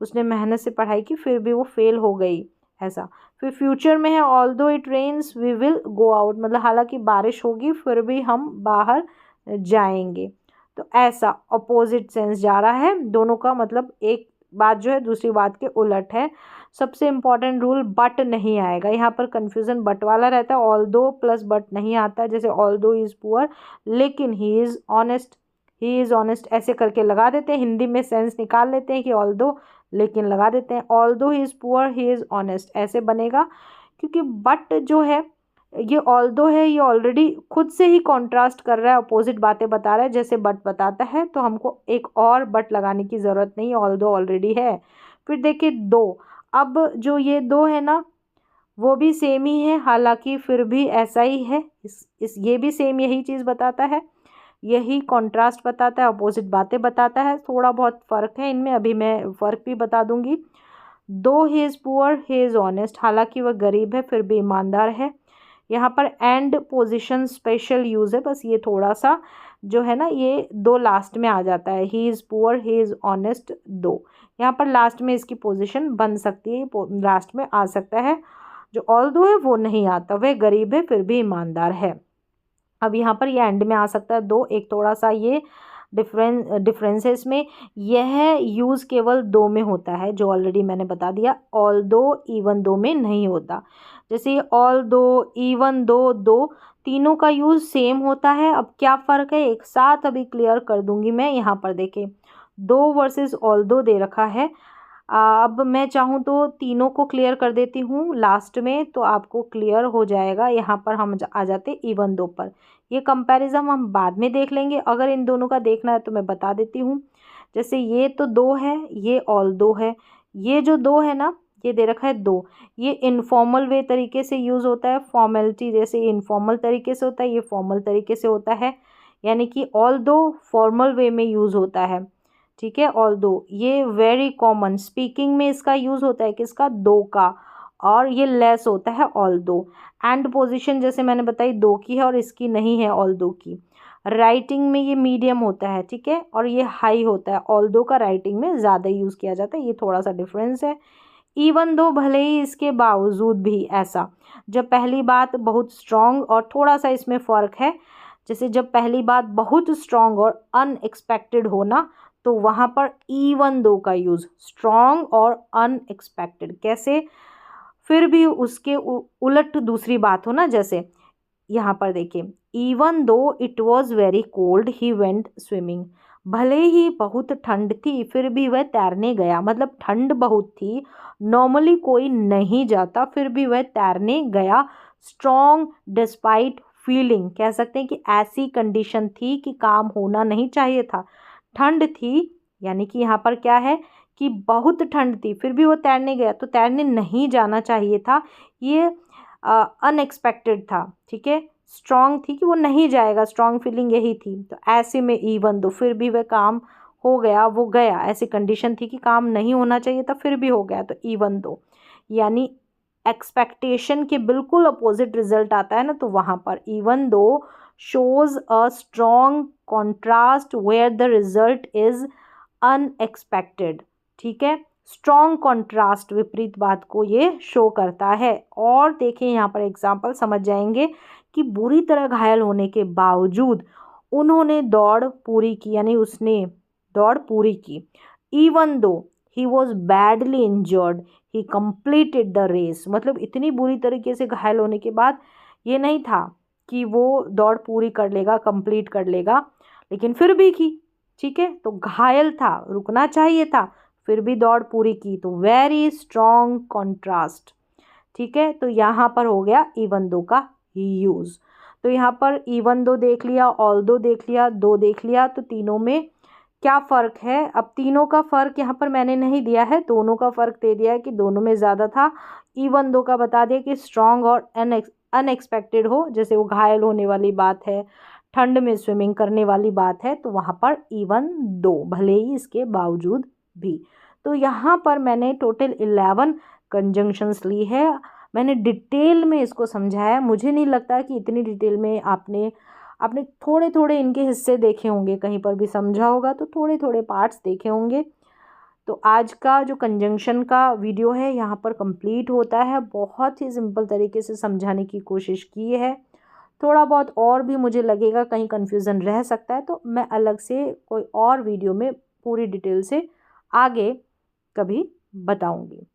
उसने मेहनत से पढ़ाई की फिर भी वो फेल हो गई, ऐसा। फिर फ्यूचर में है although it rains we will go out, मतलब हालांकि बारिश होगी फिर भी हम बाहर जाएंगे। तो ऐसा अपोजिट सेंस जा रहा है दोनों का, मतलब एक बात जो है दूसरी बात के उलट है। सबसे इम्पॉर्टेंट रूल, बट नहीं आएगा यहाँ पर, कन्फ्यूज़न बट वाला रहता है, ऑल्दो प्लस बट नहीं आता है। जैसे ऑल्दो इज़ पुअर लेकिन he is honest, he is honest ऐसे करके लगा देते हैं, हिंदी में सेंस निकाल लेते हैं कि ऑल्दो लेकिन लगा देते हैं, although he is poor he is honest ऐसे बनेगा। क्योंकि बट जो है ये ऑल्दो है, ये ऑलरेडी खुद से ही कॉन्ट्रास्ट कर रहा है, अपोजिट बातें बता रहा है जैसे बट बताता है, तो हमको एक और बट लगाने की ज़रूरत नहीं, ऑल्दो ऑलरेडी है। फिर देखिए दो, अब जो ये दो है ना वो भी सेम ही है, हालांकि फिर भी ऐसा ही है, इस ये भी सेम यही चीज़ बताता है, यही कॉन्ट्रास्ट बताता है, अपोजिट बातें बताता है। थोड़ा बहुत फ़र्क है इनमें, अभी मैं फ़र्क भी बता दूंगी। दो he is poor he is honest, हालांकि वह गरीब है फिर भी ईमानदार है। यहाँ पर एंड पोजीशन स्पेशल यूज़ है, बस ये थोड़ा सा जो है ना ये दो लास्ट में आ जाता है, he is poor he is honest दो, यहाँ पर लास्ट में इसकी पोजीशन बन सकती है, लास्ट में आ सकता है। जो ऑल्दो है वो नहीं आता, वह गरीब है फिर भी ईमानदार है। अब यहाँ पर ये एंड में आ सकता है दो, एक थोड़ा सा ये डिफरेंसेस में यह यूज़ केवल दो में होता है, जो ऑलरेडी मैंने बता दिया, ऑल्दो इवन दो में नहीं होता। जैसे ऑल्दो इवन दो, दो तीनों का यूज़ सेम होता है। अब क्या फ़र्क है एक साथ अभी क्लियर कर दूंगी मैं। यहाँ पर देखें दो वर्सेस ऑल्दो दे रखा है, अब मैं चाहूँ तो तीनों को क्लियर कर देती हूँ लास्ट में, तो आपको क्लियर हो जाएगा। यहाँ पर हम आ जाते इवन दो पर, ये कंपैरिजन हम बाद में देख लेंगे, अगर इन दोनों का देखना है तो मैं बता देती हूँ। जैसे ये तो दो है, ये ऑल्दो है, ये जो दो है ना ये दे रखा है दो, ये इनफॉर्मल वे तरीके से यूज़ होता है, फॉर्मेलिटी जैसे इनफॉर्मल तरीके से होता है, ये फॉर्मल तरीके से होता है, यानी कि ऑल्दो फॉर्मल वे में यूज़ होता है, ठीक है। ऑल्दो ये वेरी कॉमन स्पीकिंग में इसका यूज़ होता है किसका, दो का, और ये लेस होता है ऑल्दो। एंड पोजीशन जैसे मैंने बताई दो की है और इसकी नहीं है ऑल्दो की। राइटिंग में ये मीडियम होता है, ठीक है, और ये हाई होता है, ऑल्दो का राइटिंग में ज़्यादा यूज़ किया जाता है, ये थोड़ा सा डिफरेंस है। इवन दो भले ही इसके बावजूद भी, ऐसा जब पहली बात बहुत स्ट्रॉन्ग और थोड़ा सा इसमें फ़र्क है, जैसे जब पहली बात बहुत स्ट्रॉन्ग और अनएक्सपेक्टेड हो ना तो वहाँ पर इवन दो का यूज़, स्ट्रॉन्ग और अनएक्सपेक्टेड कैसे, फिर भी उसके उलट दूसरी बात हो ना, जैसे यहाँ पर देखिए, even though it was very cold he went swimming, भले ही बहुत ठंड थी फिर भी वह तैरने गया। मतलब ठंड बहुत थी, नॉर्मली कोई नहीं जाता, फिर भी वह तैरने गया। स्ट्रॉन्ग डिस्पाइट फीलिंग, कह सकते हैं कि ऐसी कंडीशन थी कि काम होना नहीं चाहिए था। ठंड थी यानी कि यहाँ पर क्या है कि बहुत ठंड थी फिर भी वो तैरने गया, तो तैरने नहीं जाना चाहिए था, ये अनएक्सपेक्टेड था। ठीक है, स्ट्रॉन्ग थी कि वो नहीं जाएगा, स्ट्रॉन्ग फीलिंग यही थी। तो ऐसे में इवन दो, फिर भी वह काम हो गया, वो गया। ऐसी कंडीशन थी कि काम नहीं होना चाहिए था फिर भी हो गया, तो इवन दो यानी एक्सपेक्टेशन के बिल्कुल अपोजिट रिजल्ट आता है ना, तो वहाँ पर even though shows a strong contrast where the result is unexpected. ठीक है, स्ट्रॉन्ग कॉन्ट्रास्ट, विपरीत बात को ये शो करता है। और देखें यहाँ पर एग्जाम्पल समझ जाएंगे कि बुरी तरह घायल होने के बावजूद उन्होंने दौड़ पूरी की, यानी उसने दौड़ पूरी की। Even though he was badly injured he completed the race, मतलब इतनी बुरी तरीके से घायल होने के बाद ये नहीं था कि वो दौड़ पूरी कर लेगा, कंप्लीट कर लेगा, लेकिन फिर भी की। ठीक है, तो घायल था, रुकना चाहिए था, फिर भी दौड़ पूरी की, तो वेरी स्ट्रॉन्ग कॉन्ट्रास्ट। ठीक है, तो यहाँ पर हो गया इवन दो का यूज। तो यहाँ पर इवन दो देख लिया, ऑल दो देख लिया, दो देख लिया, तो तीनों में क्या फ़र्क है। अब तीनों का फ़र्क यहाँ पर मैंने नहीं दिया है, दोनों का फ़र्क दे दिया है कि दोनों में ज़्यादा था। इवन दो का बता दिया कि स्ट्रॉन्ग और अनएक्सपेक्टेड हो, जैसे वो घायल होने वाली बात है, ठंड में स्विमिंग करने वाली बात है, तो वहाँ पर इवन दो, भले ही इसके बावजूद भी। तो यहाँ पर मैंने टोटल 11 कंजंक्शंस ली है, मैंने डिटेल में इसको समझाया। मुझे नहीं लगता कि इतनी डिटेल में आपने थोड़े थोड़े इनके हिस्से देखे होंगे, कहीं पर भी समझा होगा तो थोड़े थोड़े पार्ट्स देखे होंगे। तो आज का जो कंजंक्शन का वीडियो है यहाँ पर कंप्लीट होता है। बहुत ही सिंपल तरीके से समझाने की कोशिश की है। थोड़ा बहुत और भी मुझे लगेगा कहीं कन्फ्यूज़न रह सकता है, तो मैं अलग से कोई और वीडियो में पूरी डिटेल से आगे कभी बताऊंगी।